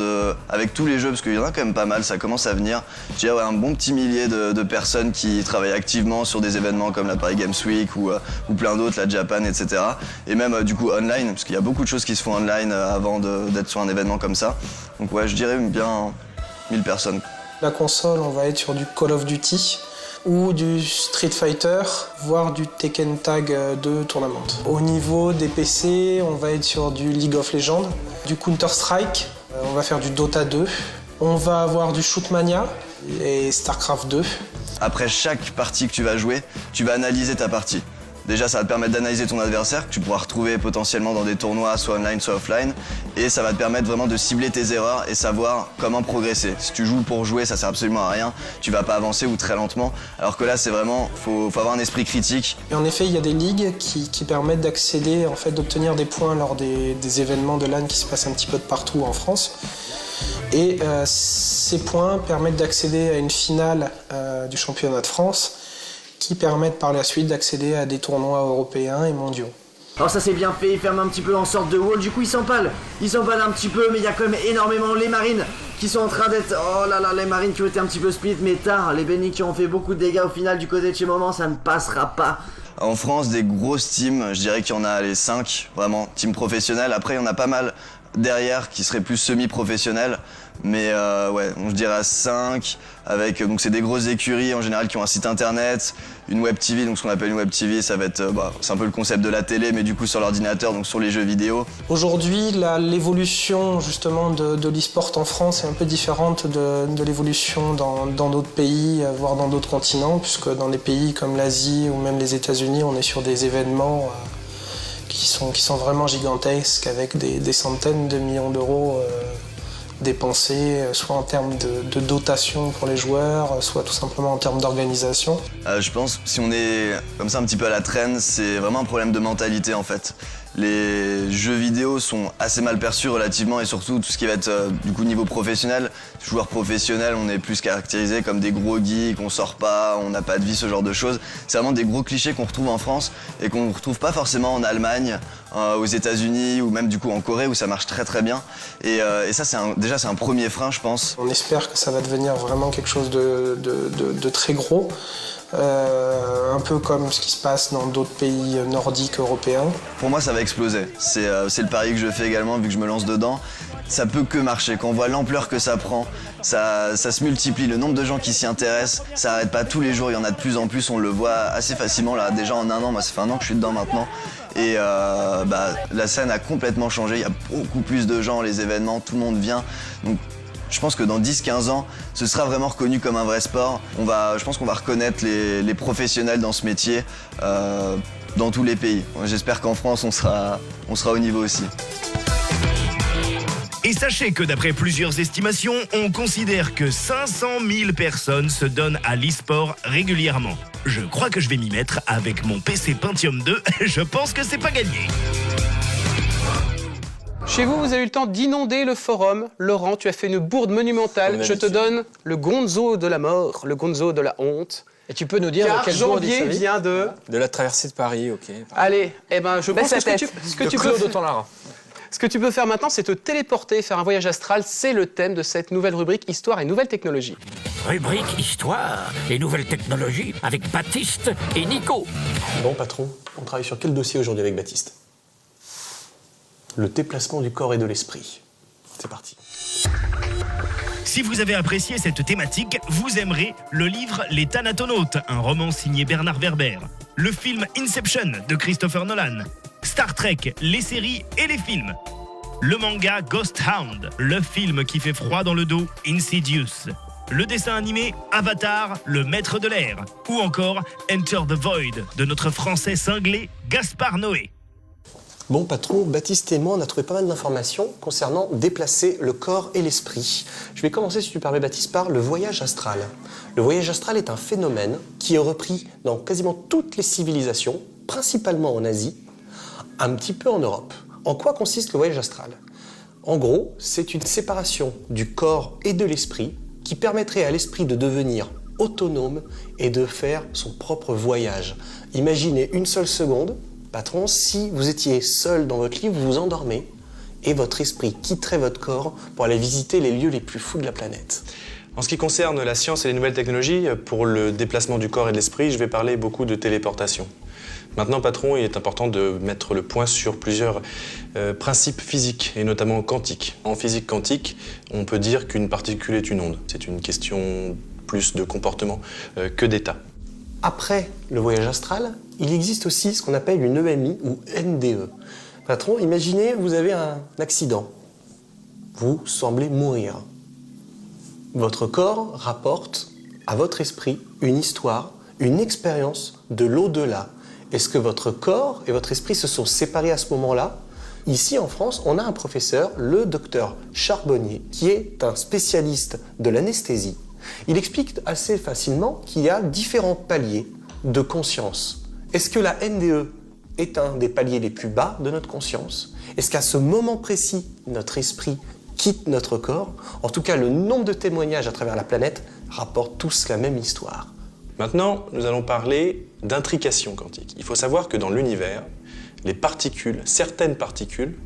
avec tous les jeux, parce qu'il y en a quand même pas mal, ça commence à venir. Je dirais un bon petit millier de personnes qui travaillent activement sur des événements comme la Paris Games Week ou plein d'autres, la Japan, etc. Et même du coup online, parce qu'il y a beaucoup de choses qui se font online avant d'être sur un événement comme ça. Donc ouais, je dirais bien 1000 personnes. La console, on va être sur du Call of Duty ou du Street Fighter, voire du Tekken Tag 2 Tournament. Au niveau des PC, on va être sur du League of Legends, du Counter-Strike, on va faire du Dota 2, on va avoir du Shootmania et StarCraft 2. Après chaque partie que tu vas jouer, tu vas analyser ta partie. Déjà, ça va te permettre d'analyser ton adversaire, que tu pourras retrouver potentiellement dans des tournois, soit online, soit offline. Et ça va te permettre vraiment de cibler tes erreurs et savoir comment progresser. Si tu joues pour jouer, ça sert absolument à rien. Tu vas pas avancer ou très lentement. Alors que là, c'est vraiment, faut avoir un esprit critique. Et en effet, il y a des ligues qui permettent d'accéder, en fait, d'obtenir des points lors des événements de LAN qui se passent un petit peu de partout en France. Et ces points permettent d'accéder à une finale du championnat de France, qui permettent par la suite d'accéder à des tournois européens et mondiaux. Alors ça c'est bien fait, ils ferment un petit peu en sorte de wall, du coup ils s'empalent un petit peu, mais il y a quand même énormément les marines qui sont en train d'être, oh là là, les marines qui ont été un petit peu split, mais tard, les bénis qui ont fait beaucoup de dégâts au final du côté de chez Moment, ça ne passera pas. En France, des grosses teams, je dirais qu'il y en a les 5, vraiment, teams professionnelles. Après, il y en a pas mal derrière qui seraient plus semi-professionnels. Mais ouais, je dirais 5, avec, donc c'est des grosses écuries en général qui ont un site internet, une web TV, donc ce qu'on appelle une web TV, ça va être, c'est un peu le concept de la télé, mais du coup sur l'ordinateur, donc sur les jeux vidéo. Aujourd'hui, l'évolution justement de l'e-sport en France est un peu différente de l'évolution dans d'autres pays, voire dans d'autres continents, puisque dans des pays comme l'Asie ou même les États-Unis, on est sur des événements qui sont vraiment gigantesques, avec des centaines de millions d'euros dépensés, soit en termes de dotation pour les joueurs, soit tout simplement en termes d'organisation. Je pense, si on est comme ça un petit peu à la traîne, c'est vraiment un problème de mentalité en fait. Les jeux vidéo sont assez mal perçus relativement, et surtout tout ce qui va être du coup niveau professionnel. Joueurs professionnels, on est plus caractérisés comme des gros geeks, on sort pas, on n'a pas de vie, ce genre de choses. C'est vraiment des gros clichés qu'on retrouve en France et qu'on ne retrouve pas forcément en Allemagne, aux États-Unis ou même du coup en Corée où ça marche très très bien. Et ça déjà c'est un premier frein, je pense. On espère que ça va devenir vraiment quelque chose de très gros. Un peu comme ce qui se passe dans d'autres pays nordiques européens. Pour moi, ça va exploser. C'est le pari que je fais également, vu que je me lance dedans. Ça peut que marcher. Quand on voit l'ampleur que ça prend, ça se multiplie. Le nombre de gens qui s'y intéressent, ça n'arrête pas tous les jours. Il y en a de plus en plus. On le voit assez facilement là. Déjà en un an, moi ça fait un an que je suis dedans maintenant. Et la scène a complètement changé. Il y a beaucoup plus de gens, les événements, tout le monde vient. Donc, je pense que dans 10-15 ans, ce sera vraiment reconnu comme un vrai sport. Je pense qu'on va reconnaître les professionnels dans ce métier dans tous les pays. J'espère qu'en France, on sera au niveau aussi. Et sachez que d'après plusieurs estimations, on considère que 500 000 personnes se donnent à l'e-sport régulièrement. Je crois que je vais m'y mettre avec mon PC Pentium 2. Je pense que c'est pas gagné. Chez vous, vous avez eu le temps d'inonder le forum. Laurent, tu as fait une bourde monumentale. Je te donne le gonzo de la mort, le gonzo de la honte. Et tu peux nous dire car quel bourde il Janvier s'agit vient de la traversée de Paris, ok. Allez, je pense que ce que tu peux faire... Ce que tu peux faire maintenant, c'est te téléporter, faire un voyage astral. C'est le thème de cette nouvelle rubrique Histoire et Nouvelles Technologies. Rubrique Histoire et Nouvelles Technologies avec Baptiste et Nico. Bon patron, on travaille sur quel dossier aujourd'hui avec Baptiste? Le déplacement du corps et de l'esprit. C'est parti. Si vous avez apprécié cette thématique, vous aimerez le livre Les Thanatonautes, un roman signé Bernard Werber, le film Inception de Christopher Nolan, Star Trek, les séries et les films, le manga Ghost Hound, le film qui fait froid dans le dos, Insidious, le dessin animé Avatar, le maître de l'air, ou encore Enter the Void de notre français cinglé Gaspard Noé. Bon patron, Baptiste et moi on a trouvé pas mal d'informations concernant déplacer le corps et l'esprit. Je vais commencer, si tu permets Baptiste, par le voyage astral. Le voyage astral est un phénomène qui est repris dans quasiment toutes les civilisations, principalement en Asie, un petit peu en Europe. En quoi consiste le voyage astral? En gros, c'est une séparation du corps et de l'esprit qui permettrait à l'esprit de devenir autonome et de faire son propre voyage. Imaginez une seule seconde, patron, si vous étiez seul dans votre lit, vous vous endormez et votre esprit quitterait votre corps pour aller visiter les lieux les plus fous de la planète? En ce qui concerne la science et les nouvelles technologies, pour le déplacement du corps et de l'esprit, je vais parler beaucoup de téléportation. Maintenant, patron, il est important de mettre le point sur plusieurs principes physiques, et notamment quantiques. En physique quantique, on peut dire qu'une particule est une onde. C'est une question plus de comportement que d'état. Après le voyage astral, il existe aussi ce qu'on appelle une EMI ou NDE. Patron, imaginez, vous avez un accident. Vous semblez mourir. Votre corps rapporte à votre esprit une histoire, une expérience de l'au-delà. Est-ce que votre corps et votre esprit se sont séparés à ce moment-là? Ici en France, on a un professeur, le docteur Charbonnier, qui est un spécialiste de l'anesthésie. Il explique assez facilement qu'il y a différents paliers de conscience. Est-ce que la NDE est un des paliers les plus bas de notre conscience? Est-ce qu'à ce moment précis, notre esprit quitte notre corps? En tout cas, le nombre de témoignages à travers la planète rapportent tous la même histoire. Maintenant, nous allons parler d'intrication quantique. Il faut savoir que dans l'univers, les particules, certaines particules,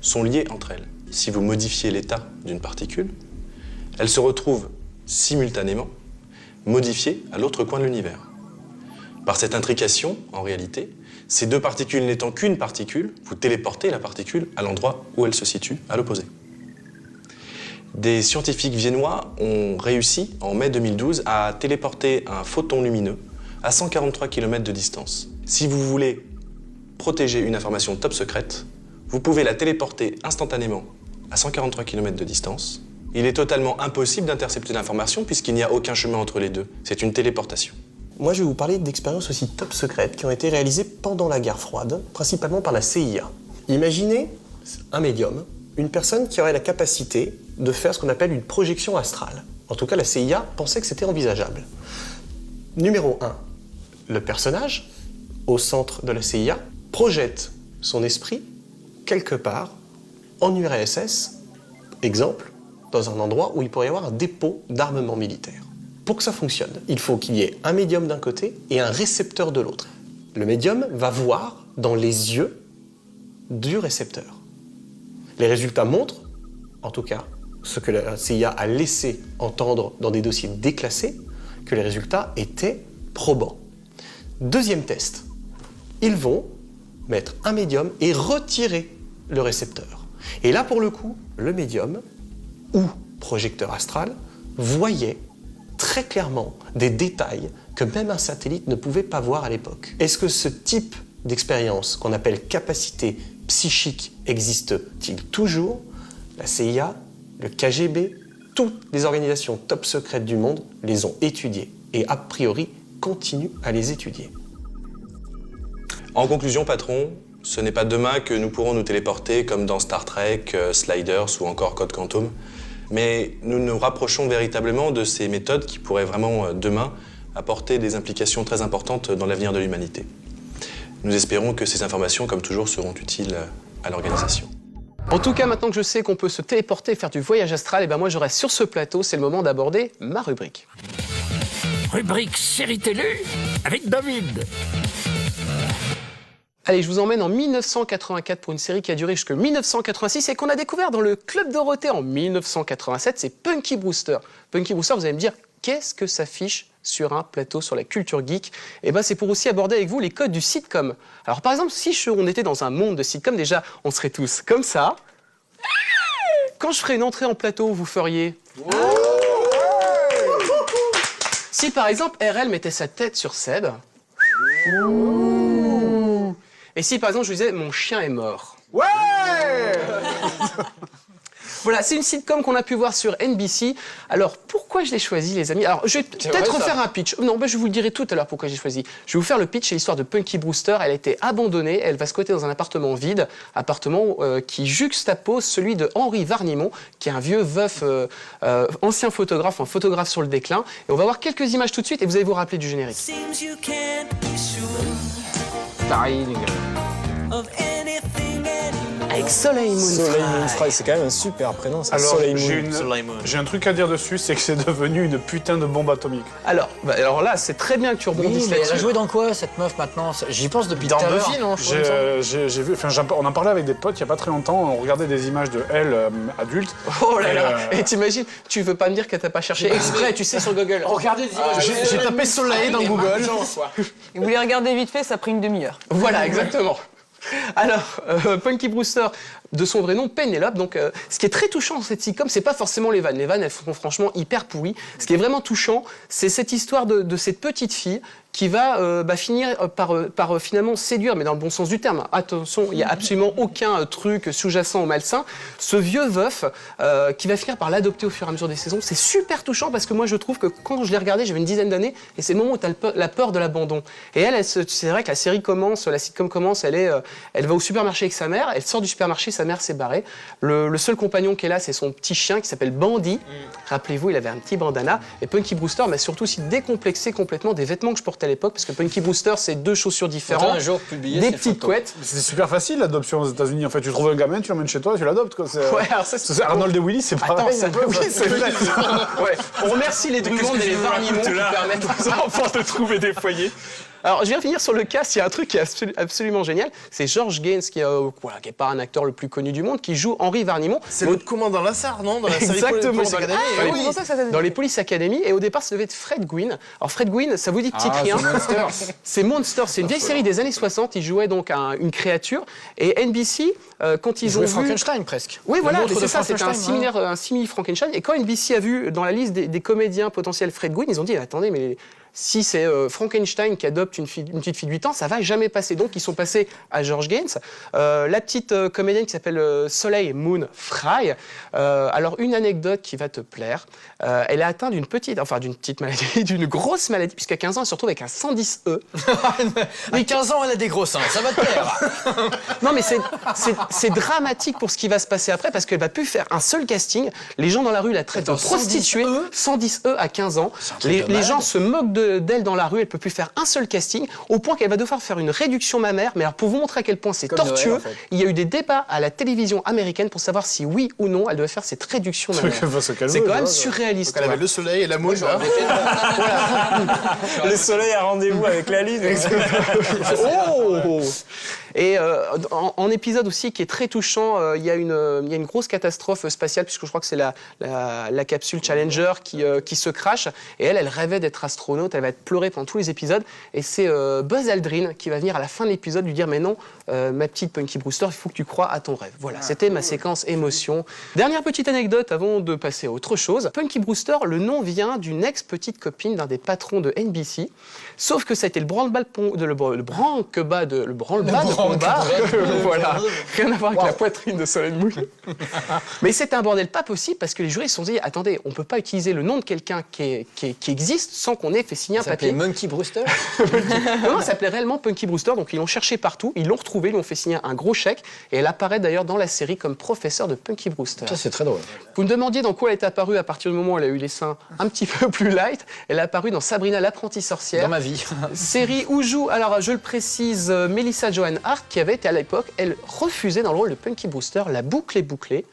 sont liées entre elles. Si vous modifiez l'état d'une particule, elle se retrouve simultanément modifiée à l'autre coin de l'univers. Par cette intrication, en réalité, ces deux particules n'étant qu'une particule, vous téléportez la particule à l'endroit où elle se situe, à l'opposé. Des scientifiques viennois ont réussi, en mai 2012, à téléporter un photon lumineux à 143 km de distance. Si vous voulez protéger une information top secrète, vous pouvez la téléporter instantanément à 143 km de distance. Il est totalement impossible d'intercepter l'information puisqu'il n'y a aucun chemin entre les deux. C'est une téléportation. Moi, je vais vous parler d'expériences aussi top secrètes qui ont été réalisées pendant la guerre froide, principalement par la CIA. Imaginez un médium, une personne qui aurait la capacité de faire ce qu'on appelle une projection astrale. En tout cas, la CIA pensait que c'était envisageable. Numéro 1, le personnage, au centre de la CIA, projette son esprit quelque part en URSS, exemple, dans un endroit où il pourrait y avoir un dépôt d'armement militaire. Pour que ça fonctionne, il faut qu'il y ait un médium d'un côté et un récepteur de l'autre. Le médium va voir dans les yeux du récepteur. Les résultats montrent, en tout cas, ce que la CIA a laissé entendre dans des dossiers déclassés, que les résultats étaient probants. Deuxième test, ils vont mettre un médium et retirer le récepteur. Et là, pour le coup, le médium ou projecteur astral voyait très clairement des détails que même un satellite ne pouvait pas voir à l'époque. Est-ce que ce type d'expérience qu'on appelle capacité psychique existe-t-il toujours? La CIA, le KGB, toutes les organisations top secrètes du monde les ont étudiées et a priori continuent à les étudier. En conclusion, patron, ce n'est pas demain que nous pourrons nous téléporter comme dans Star Trek, Sliders ou encore Code Quantum, mais nous nous rapprochons véritablement de ces méthodes qui pourraient vraiment, demain, apporter des implications très importantes dans l'avenir de l'humanité. Nous espérons que ces informations, comme toujours, seront utiles à l'organisation. En tout cas, maintenant que je sais qu'on peut se téléporter et faire du voyage astral, et ben moi je reste sur ce plateau, c'est le moment d'aborder ma rubrique. Rubrique série télé avec David. Allez, je vous emmène en 1984 pour une série qui a duré jusqu'en 1986 et qu'on a découvert dans le Club Dorothée en 1987, c'est Punky Brewster. Punky Brewster, vous allez me dire, qu'est-ce que ça fiche sur un plateau sur la culture geek? Et ben c'est pour aussi aborder avec vous les codes du sitcom. Alors par exemple, si on était dans un monde de sitcom, déjà, on serait tous comme ça. Quand je ferais une entrée en plateau, vous feriez... Si par exemple, RL mettait sa tête sur Seb... Et si par exemple je vous disais mon chien est mort. Ouais. Voilà, c'est une sitcom qu'on a pu voir sur NBC. Alors pourquoi je l'ai choisi, les amis? Alors je vais peut-être refaire un pitch. Non, je vous le dirai tout à l'heure pourquoi j'ai choisi. Je vais vous faire le pitch, c'est l'histoire de Punky Brewster. Elle a été abandonnée, elle va squatter dans un appartement vide, appartement qui juxtapose celui de Henri Varnimont, qui est un vieux veuf, ancien photographe, un photographe sur le déclin. Et on va voir quelques images tout de suite et vous allez vous rappeler du générique. Pareil, les gars. avec Soleil Moon Soleil Fry. Moon Fry, c'est quand même un super prénom, ça. Alors, Soleil Moon. j'ai un truc à dire dessus, c'est que c'est devenu une putain de bombe atomique. Alors là, c'est très bien que tu rebondisses mais elle a là-dessus. joué dans quoi cette meuf maintenant? J'y pense depuis tout à l'heure. Buffy, non? J'ai vu, enfin, on en parlait avec des potes il y a pas très longtemps, on regardait des images de elle adulte. Oh là là. Et t'imagines, tu veux pas me dire que t'as pas cherché exprès, tu sais, sur Google. Regardez des images. J'ai tapé Soleil dans Google. Vous les regardez vite fait, ça a pris une demi-heure. Voilà, exactement. Alors, Punky Brewster, de son vrai nom, Penelope. Donc, ce qui est très touchant dans cette sitcom, c'est pas forcément les vannes. Les vannes, elles sont franchement hyper pourries. Ce qui est vraiment touchant, c'est cette histoire de cette petite fille qui va finir par finalement séduire, mais dans le bon sens du terme. Attention, il n'y a absolument aucun truc sous-jacent au malsain. Ce vieux veuf qui va finir par l'adopter au fur et à mesure des saisons. C'est super touchant parce que moi, je trouve que quand je l'ai regardé, j'avais une dizaine d'années, et c'est le moment où tu as la peur de l'abandon. Et c'est vrai que la série commence, la sitcom commence, elle va au supermarché avec sa mère, elle sort du supermarché, sa mère s'est barrée. Le seul compagnon qui est là, c'est son petit chien qui s'appelle Bandy. Rappelez-vous, il avait un petit bandana. Et Punky Brewster m'a surtout aussi décomplexé complètement des vêtements que je portais à l'époque, parce que Punky Brewster, c'est 2 chaussures différentes, des petites couettes. C'est super facile l'adoption aux États-Unis. En fait, tu trouves un gamin, tu l'emmènes chez toi, tu l'adoptes. Ouais, alors ça, c'est Arnold et Willy, c'est pareil. Attends, oui, c'est vrai. Ouais. On remercie les drumondes et les varnimons qui permettent aux enfants de trouver des foyers. Alors, je viens finir sur le cast. Il y a un truc qui est absolument génial. C'est George Gaines, qui est pas un acteur le plus connu du monde, qui joue Henry Varnimont. C'est le commandant Lassard, non? Dans la série Exactement. Police Academy. Dans les Police Academy. Et au départ, ça devait être Fred Gwynne. Alors, Fred Gwynne, ça vous dit petit rien. C'est Monsters. C'est une vieille série des années 60. Il jouait donc une créature. Et NBC, quand ils ont vu... Frankenstein, presque. Oui, voilà, c'est ça. C'était un simili Frankenstein. Et quand NBC a vu dans la liste des comédiens potentiels Fred Gwynne, ils ont dit, attendez, mais... Si c'est Frankenstein qui adopte une petite fille de 8 ans, ça va jamais passer. Donc, ils sont passés à George Gaines. La petite comédienne qui s'appelle Soleil Moon Fry. Alors, une anecdote qui va te plaire. Elle est atteinte d'une petite maladie, d'une grosse maladie, puisqu'à 15 ans, elle se retrouve avec un 110E. Mais 15 ans, elle a des gros seins, ça va te plaire. Non, mais c'est dramatique pour ce qui va se passer après, parce qu'elle va plus faire un seul casting. Les gens dans la rue la traitent de prostituée. 110E à 15 ans. Les gens se moquent d'elle dans la rue, elle peut plus faire un seul casting, au point qu'elle va devoir faire une réduction mammaire. Mais alors, pour vous montrer à quel point c'est tortueux, Noël, en fait. Il y a eu des débats à la télévision américaine pour savoir si oui ou non elle devait faire cette réduction mammaire. C'est quand même surréaliste. Donc elle avait le soleil et la moule. Le soleil a rendez-vous avec la lune. Oh. Et en épisode aussi qui est très touchant, il y a une grosse catastrophe spatiale, puisque je crois que c'est la capsule Challenger qui se crache. Et elle rêvait d'être astronaute, elle va être pleurée pendant tous les épisodes. Et c'est Buzz Aldrin qui va venir à la fin de l'épisode lui dire « Mais non, ma petite Punky Brewster, il faut que tu crois à ton rêve. » Voilà, c'était ma séquence émotion. Dernière petite anecdote avant de passer à autre chose. Punky Brewster, le nom vient d'une ex-petite copine d'un des patrons de NBC. Sauf que ça a été le branle-bas de combat. Voilà, rien à voir avec la poitrine de Soleil Moon. Mais c'est un bordel pas possible parce que les jurys se sont dit « Attendez, on peut pas utiliser le nom de quelqu'un qui existe sans qu'on ait fait signer un papier. » Ça s'appelait Monkey Brewster. Non, ça s'appelait réellement Punky Brewster. Donc ils l'ont cherché partout, ils l'ont retrouvé, ils lui ont fait signer un gros chèque. Et elle apparaît d'ailleurs dans la série comme professeur de Punky Brewster. Ça, c'est très drôle. Vous me demandiez dans quoi elle est apparue à partir du moment où elle a eu les seins un petit peu plus light. Elle est apparue dans Sabrina l'apprentie sorcière. Dans ma vie. Série où joue, alors je le précise, Melissa Joan Hart, qui avait été à l'époque, elle refusait dans le rôle de Punky Brewster. La boucle est bouclée.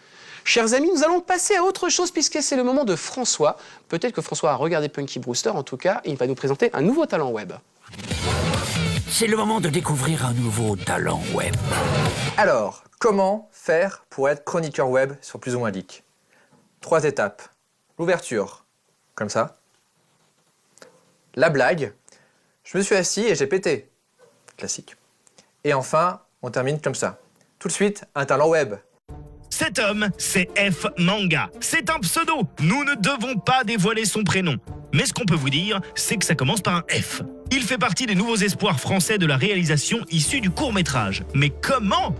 Chers amis, nous allons passer à autre chose puisque c'est le moment de François. Peut-être que François a regardé Punky Brewster, en tout cas, il va nous présenter un nouveau talent web. C'est le moment de découvrir un nouveau talent web. Alors, comment faire pour être chroniqueur web sur Plus ou Moins Geek? 3 étapes. L'ouverture, comme ça. La blague, je me suis assis et j'ai pété. Classique. Et enfin, on termine comme ça. Tout de suite, un talent web. Cet homme, c'est F Manga. C'est un pseudo. Nous ne devons pas dévoiler son prénom. Mais ce qu'on peut vous dire, c'est que ça commence par un F. Il fait partie des nouveaux espoirs français de la réalisation issus du court-métrage. Mais comment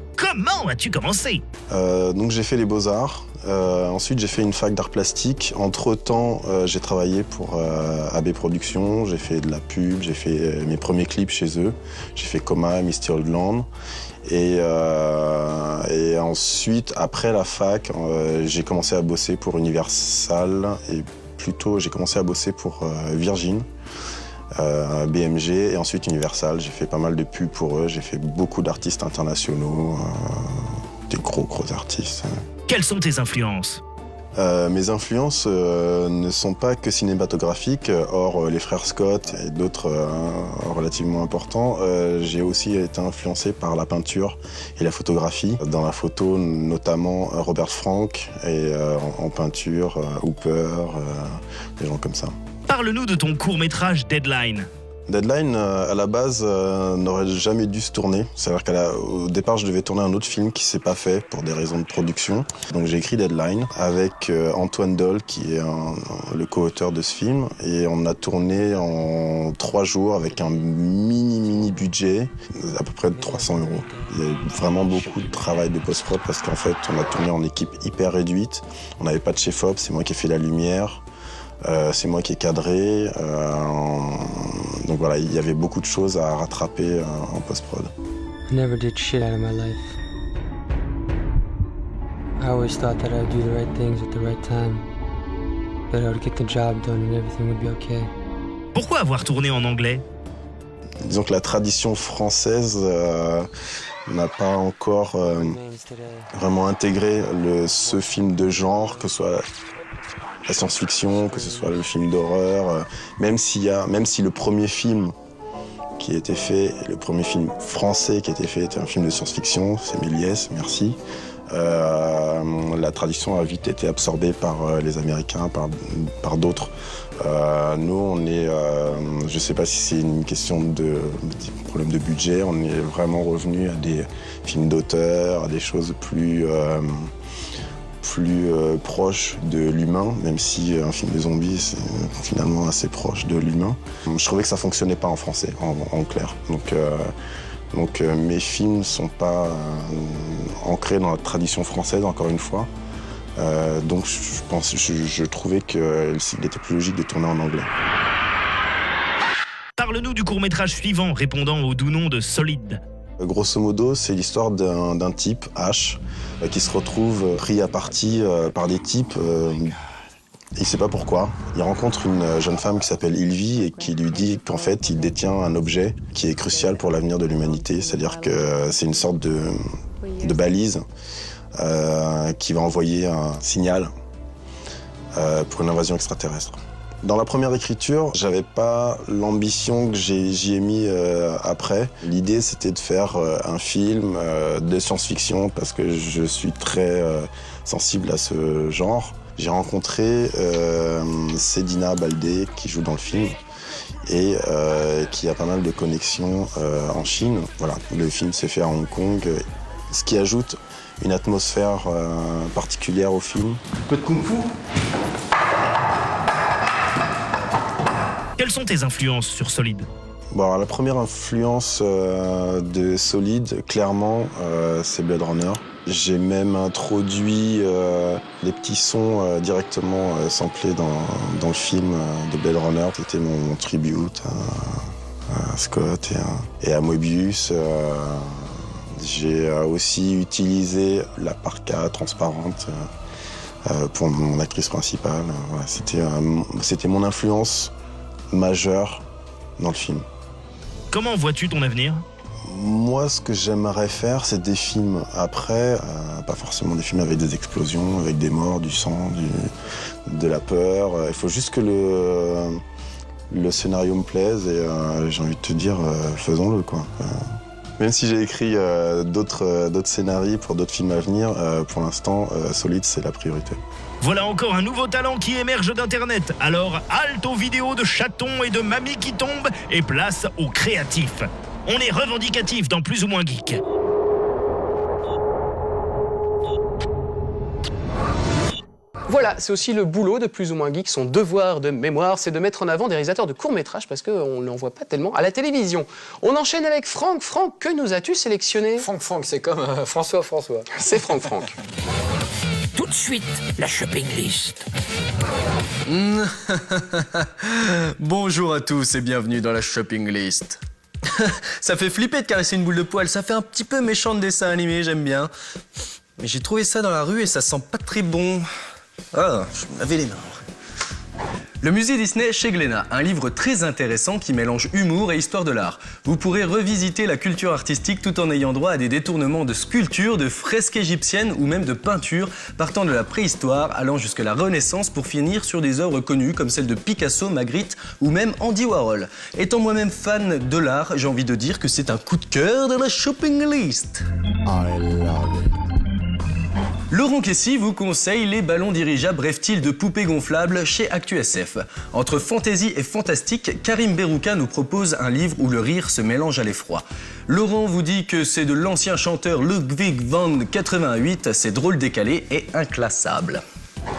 as-tu commencé? Donc j'ai fait les Beaux-Arts. Ensuite, j'ai fait une fac d'art plastique. Entre-temps, j'ai travaillé pour AB Productions. J'ai fait de la pub, j'ai fait mes premiers clips chez eux. J'ai fait Coma, Misty Oldland. Et ensuite, après la fac, j'ai commencé à bosser pour Universal. Et plutôt, j'ai commencé à bosser pour Virgin, BMG et ensuite Universal. J'ai fait pas mal de pubs pour eux. J'ai fait beaucoup d'artistes internationaux. des gros artistes. Quelles sont tes influences? Mes influences ne sont pas que cinématographiques, hors les frères Scott et d'autres relativement importants. J'ai aussi été influencé par la peinture et la photographie. Dans la photo, notamment Robert Frank, et en peinture, Hooper, des gens comme ça. Parle-nous de ton court-métrage Deadline. Deadline, à la base, n'aurait jamais dû se tourner. C'est-à-dire qu'au départ, je devais tourner un autre film qui s'est pas fait pour des raisons de production. Donc j'ai écrit Deadline avec Antoine Doll, qui est le co-auteur de ce film. Et on a tourné en 3 jours avec un mini budget, à peu près de 300 €. Il y a eu vraiment beaucoup de travail de post-prod parce qu'en fait, on a tourné en équipe hyper réduite. On n'avait pas de chef-op, c'est moi qui ai fait la lumière. C'est moi qui ai cadré, donc voilà, il y avait beaucoup de choses à rattraper en post-prod. I never did shit out of my life. I always thought that I would do the right things at the right time, that I would get the job done and everything would be okay. Pourquoi avoir tourné en anglais? Disons que la tradition française n'a pas encore vraiment intégré ce film de genre, que ce soit la science-fiction, que ce soit le film d'horreur, même si le premier film qui a été fait, le premier film français qui a été fait était un film de science-fiction, c'est Méliès, merci. La tradition a vite été absorbée par les Américains, par d'autres. Nous, on est, je sais pas si c'est une question de problème de budget, on est vraiment revenu à des films d'auteur, à des choses plus proche de l'humain, même si un film de zombies, c'est finalement assez proche de l'humain. Je trouvais que ça fonctionnait pas en français, en clair. Donc mes films ne sont pas ancrés dans la tradition française, encore une fois. Donc je trouvais qu'il était plus logique de tourner en anglais. Parle-nous du court-métrage suivant, répondant au doux nom de Solide. Grosso modo, c'est l'histoire d'un type, H, qui se retrouve pris à partie par des types. Il ne sait pas pourquoi. Il rencontre une jeune femme qui s'appelle Ilvi et qui lui dit qu'en fait, il détient un objet qui est crucial pour l'avenir de l'humanité. C'est-à-dire que c'est une sorte de balise qui va envoyer un signal pour une invasion extraterrestre. Dans la première écriture, j'avais pas l'ambition que j'y ai mis après. L'idée, c'était de faire un film de science-fiction parce que je suis très sensible à ce genre. J'ai rencontré Sedina Baldé qui joue dans le film et qui a pas mal de connexions en Chine. Voilà, le film s'est fait à Hong Kong, ce qui ajoute une atmosphère particulière au film. Un peu de kung-fu. Quelles sont tes influences sur Solide? Bon, alors, la première influence de Solide, clairement, c'est Blade Runner. J'ai même introduit les petits sons directement samplés dans le film de Blade Runner. C'était mon tribute à Scott et à Moebius. J'ai aussi utilisé la parka transparente pour mon actrice principale. Voilà, c'était mon influence majeure dans le film. Comment vois-tu ton avenir? Moi, ce que j'aimerais faire, c'est des films après, pas forcément des films avec des explosions, avec des morts, du sang, de la peur. Il faut juste que le scénario me plaise et j'ai envie de te dire, faisons-le, quoi. Même si j'ai écrit d'autres scénarios pour d'autres films à venir, pour l'instant, Solide, c'est la priorité. Voilà encore un nouveau talent qui émerge d'Internet. Alors, halte aux vidéos de chatons et de mamies qui tombent et place aux créatifs. On est revendicatif dans Plus ou moins Geek. Voilà, c'est aussi le boulot de Plus ou moins Geek, son devoir de mémoire, c'est de mettre en avant des réalisateurs de courts-métrages parce qu'on ne l'en voit pas tellement à la télévision. On enchaîne avec Franck. Franck, que nous as-tu sélectionné? Franck, c'est comme François. C'est Franck. Tout de suite, la shopping list. Bonjour à tous et bienvenue dans la shopping list. Ça fait flipper de caresser une boule de poil, ça fait un petit peu méchant de dessin animé, j'aime bien. Mais j'ai trouvé ça dans la rue et ça sent pas très bon. Ah, je me lavais les mains. Le musée Disney chez Glénat, un livre très intéressant qui mélange humour et histoire de l'art. Vous pourrez revisiter la culture artistique tout en ayant droit à des détournements de sculptures, de fresques égyptiennes ou même de peintures, partant de la préhistoire, allant jusqu'à la Renaissance pour finir sur des œuvres connues comme celles de Picasso, Magritte ou même Andy Warhol. Étant moi-même fan de l'art, j'ai envie de dire que c'est un coup de cœur de la shopping list. I love it. Laurent Kessy vous conseille les ballons dirigeables rêve-t-il de poupées gonflables chez ActuSF. Entre fantaisie et fantastique, Karim Berouka nous propose un livre où le rire se mélange à l'effroi. Laurent vous dit que c'est de l'ancien chanteur Ludwig van 88, c'est drôle décalé et inclassable.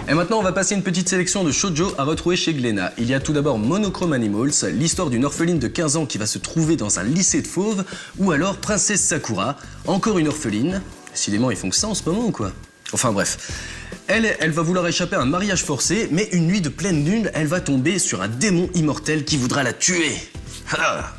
Et maintenant, on va passer une petite sélection de shoujo à retrouver chez Glénat. Il y a tout d'abord Monochrome Animals, l'histoire d'une orpheline de 15 ans qui va se trouver dans un lycée de fauves, ou alors Princesse Sakura, encore une orpheline. Décidément, ils font que ça en ce moment ou quoi? Enfin bref, elle va vouloir échapper à un mariage forcé, mais une nuit de pleine lune, elle va tomber sur un démon immortel qui voudra la tuer. Ah.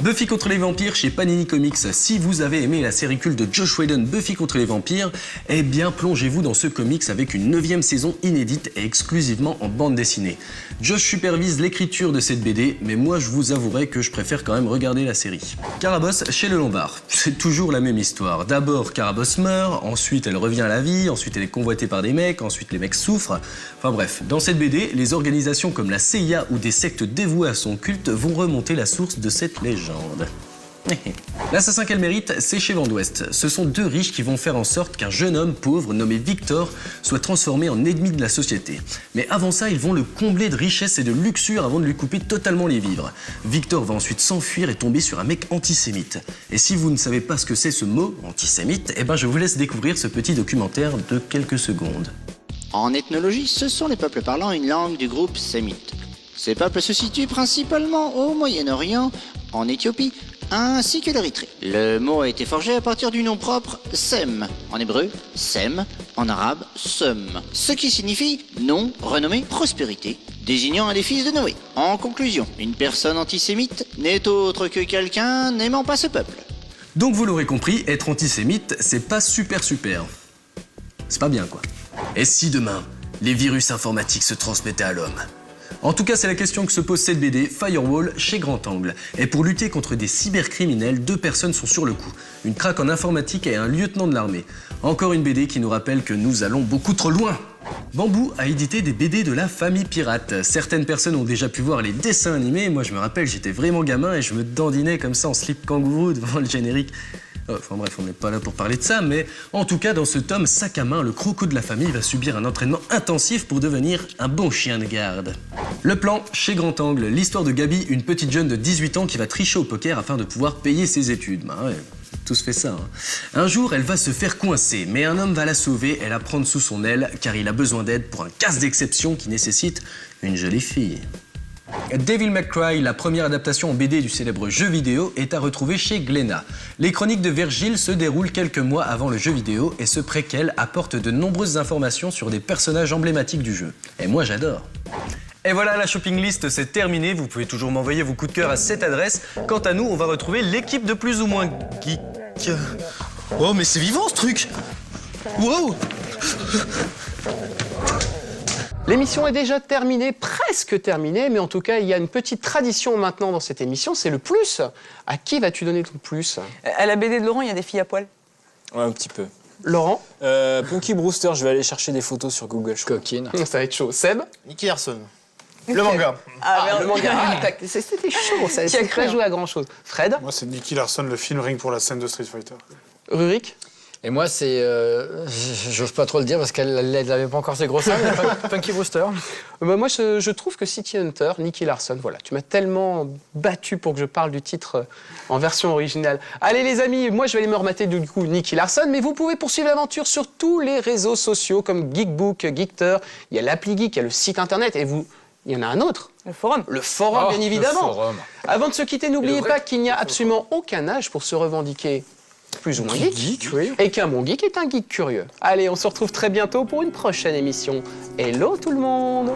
Buffy contre les vampires chez Panini Comics. Si vous avez aimé la série culte de Josh Whedon, Buffy contre les vampires, eh bien plongez-vous dans ce comics avec une 9e saison inédite et exclusivement en bande dessinée. Josh supervise l'écriture de cette BD, mais moi je vous avouerai que je préfère quand même regarder la série. Carabosse chez Le Lombard. C'est toujours la même histoire. D'abord Carabosse meurt, ensuite elle revient à la vie, ensuite elle est convoitée par des mecs, ensuite les mecs souffrent. Enfin bref, dans cette BD, les organisations comme la CIA ou des sectes dévouées à son culte vont remonter la source de cette légende. L'assassin qu'elle mérite, c'est chez Vent d'Ouest. Ce sont deux riches qui vont faire en sorte qu'un jeune homme pauvre nommé Victor soit transformé en ennemi de la société. Mais avant ça, ils vont le combler de richesses et de luxure avant de lui couper totalement les vivres. Victor va ensuite s'enfuir et tomber sur un mec antisémite. Et si vous ne savez pas ce que c'est ce mot, antisémite, eh ben je vous laisse découvrir ce petit documentaire de quelques secondes. En ethnologie, ce sont les peuples parlant une langue du groupe sémite. Ces peuples se situent principalement au Moyen-Orient, en Éthiopie, ainsi que l'Érythrée. Le mot a été forgé à partir du nom propre Sem, en hébreu Sem, en arabe Sem, ce qui signifie nom, renommée, prospérité, désignant un des fils de Noé. En conclusion, une personne antisémite n'est autre que quelqu'un n'aimant pas ce peuple. Donc vous l'aurez compris, être antisémite, c'est pas super. C'est pas bien quoi. Et si demain, les virus informatiques se transmettaient à l'homme ? En tout cas, c'est la question que se pose cette BD, Firewall, chez Grand Angle. Et pour lutter contre des cybercriminels, 2 personnes sont sur le coup. Une craque en informatique et un lieutenant de l'armée. Encore une BD qui nous rappelle que nous allons beaucoup trop loin. Bambou a édité des BD de la famille pirate. Certaines personnes ont déjà pu voir les dessins animés. Moi, je me rappelle, j'étais vraiment gamin et je me dandinais comme ça en slip kangourou devant le générique. Enfin bref, on n'est pas là pour parler de ça, mais en tout cas, dans ce tome sac à main, le croco de la famille va subir un entraînement intensif pour devenir un bon chien de garde. Le plan, chez Grand Angle, l'histoire de Gabi, une petite jeune de 18 ans qui va tricher au poker afin de pouvoir payer ses études. Bah ouais, tous fait ça. Hein. Un jour, elle va se faire coincer, mais un homme va la sauver et la prendre sous son aile, car il a besoin d'aide pour un casse d'exception qui nécessite une jolie fille. Devil May Cry, la première adaptation en BD du célèbre jeu vidéo, est à retrouver chez Glénat. Les chroniques de Virgile se déroulent quelques mois avant le jeu vidéo et ce préquel apporte de nombreuses informations sur des personnages emblématiques du jeu. Et moi j'adore. Et voilà, la shopping list c'est terminé, vous pouvez toujours m'envoyer vos coups de cœur à cette adresse. Quant à nous, on va retrouver l'équipe de plus ou moins geek. Oh mais c'est vivant ce truc. Wow. L'émission est déjà terminée, presque terminée, mais en tout cas, il y a une petite tradition maintenant dans cette émission, c'est le plus. À qui vas-tu donner ton plus? À la BD de Laurent, il y a des filles à poil. Ouais, un petit peu. Laurent? Punky Brewster, je vais aller chercher des photos sur Google. Coquine. Ça va être chaud. Seb? Nicky Larson. Le manga. Le manga. C'était chaud, ça. Tu as joué à grand chose. Fred? Moi, c'est Nicky Larson, le film Ring pour la scène de Street Fighter. Rurik? Et moi, c'est... j'ose pas trop le dire parce qu'elle n'avait pas encore ses gros seins, mais Punky Brewster. Moi, je trouve que City Hunter, Nicky Larson, voilà, tu m'as tellement battu pour que je parle du titre en version originale. Allez les amis, moi je vais aller me remater du coup Nicky Larson, mais vous pouvez poursuivre l'aventure sur tous les réseaux sociaux comme Geekbook, Geekter, il y a l'appli Geek, il y a le site internet, et vous... Il y en a un autre. Le forum. Le forum, bien évidemment. Le forum. Avant de se quitter, n'oubliez pas qu'il n'y a absolument aucun âge pour se revendiquer plus ou moins geek, oui. Et qu'un bon geek est un geek curieux. Allez, on se retrouve très bientôt pour une prochaine émission. Hello tout le monde!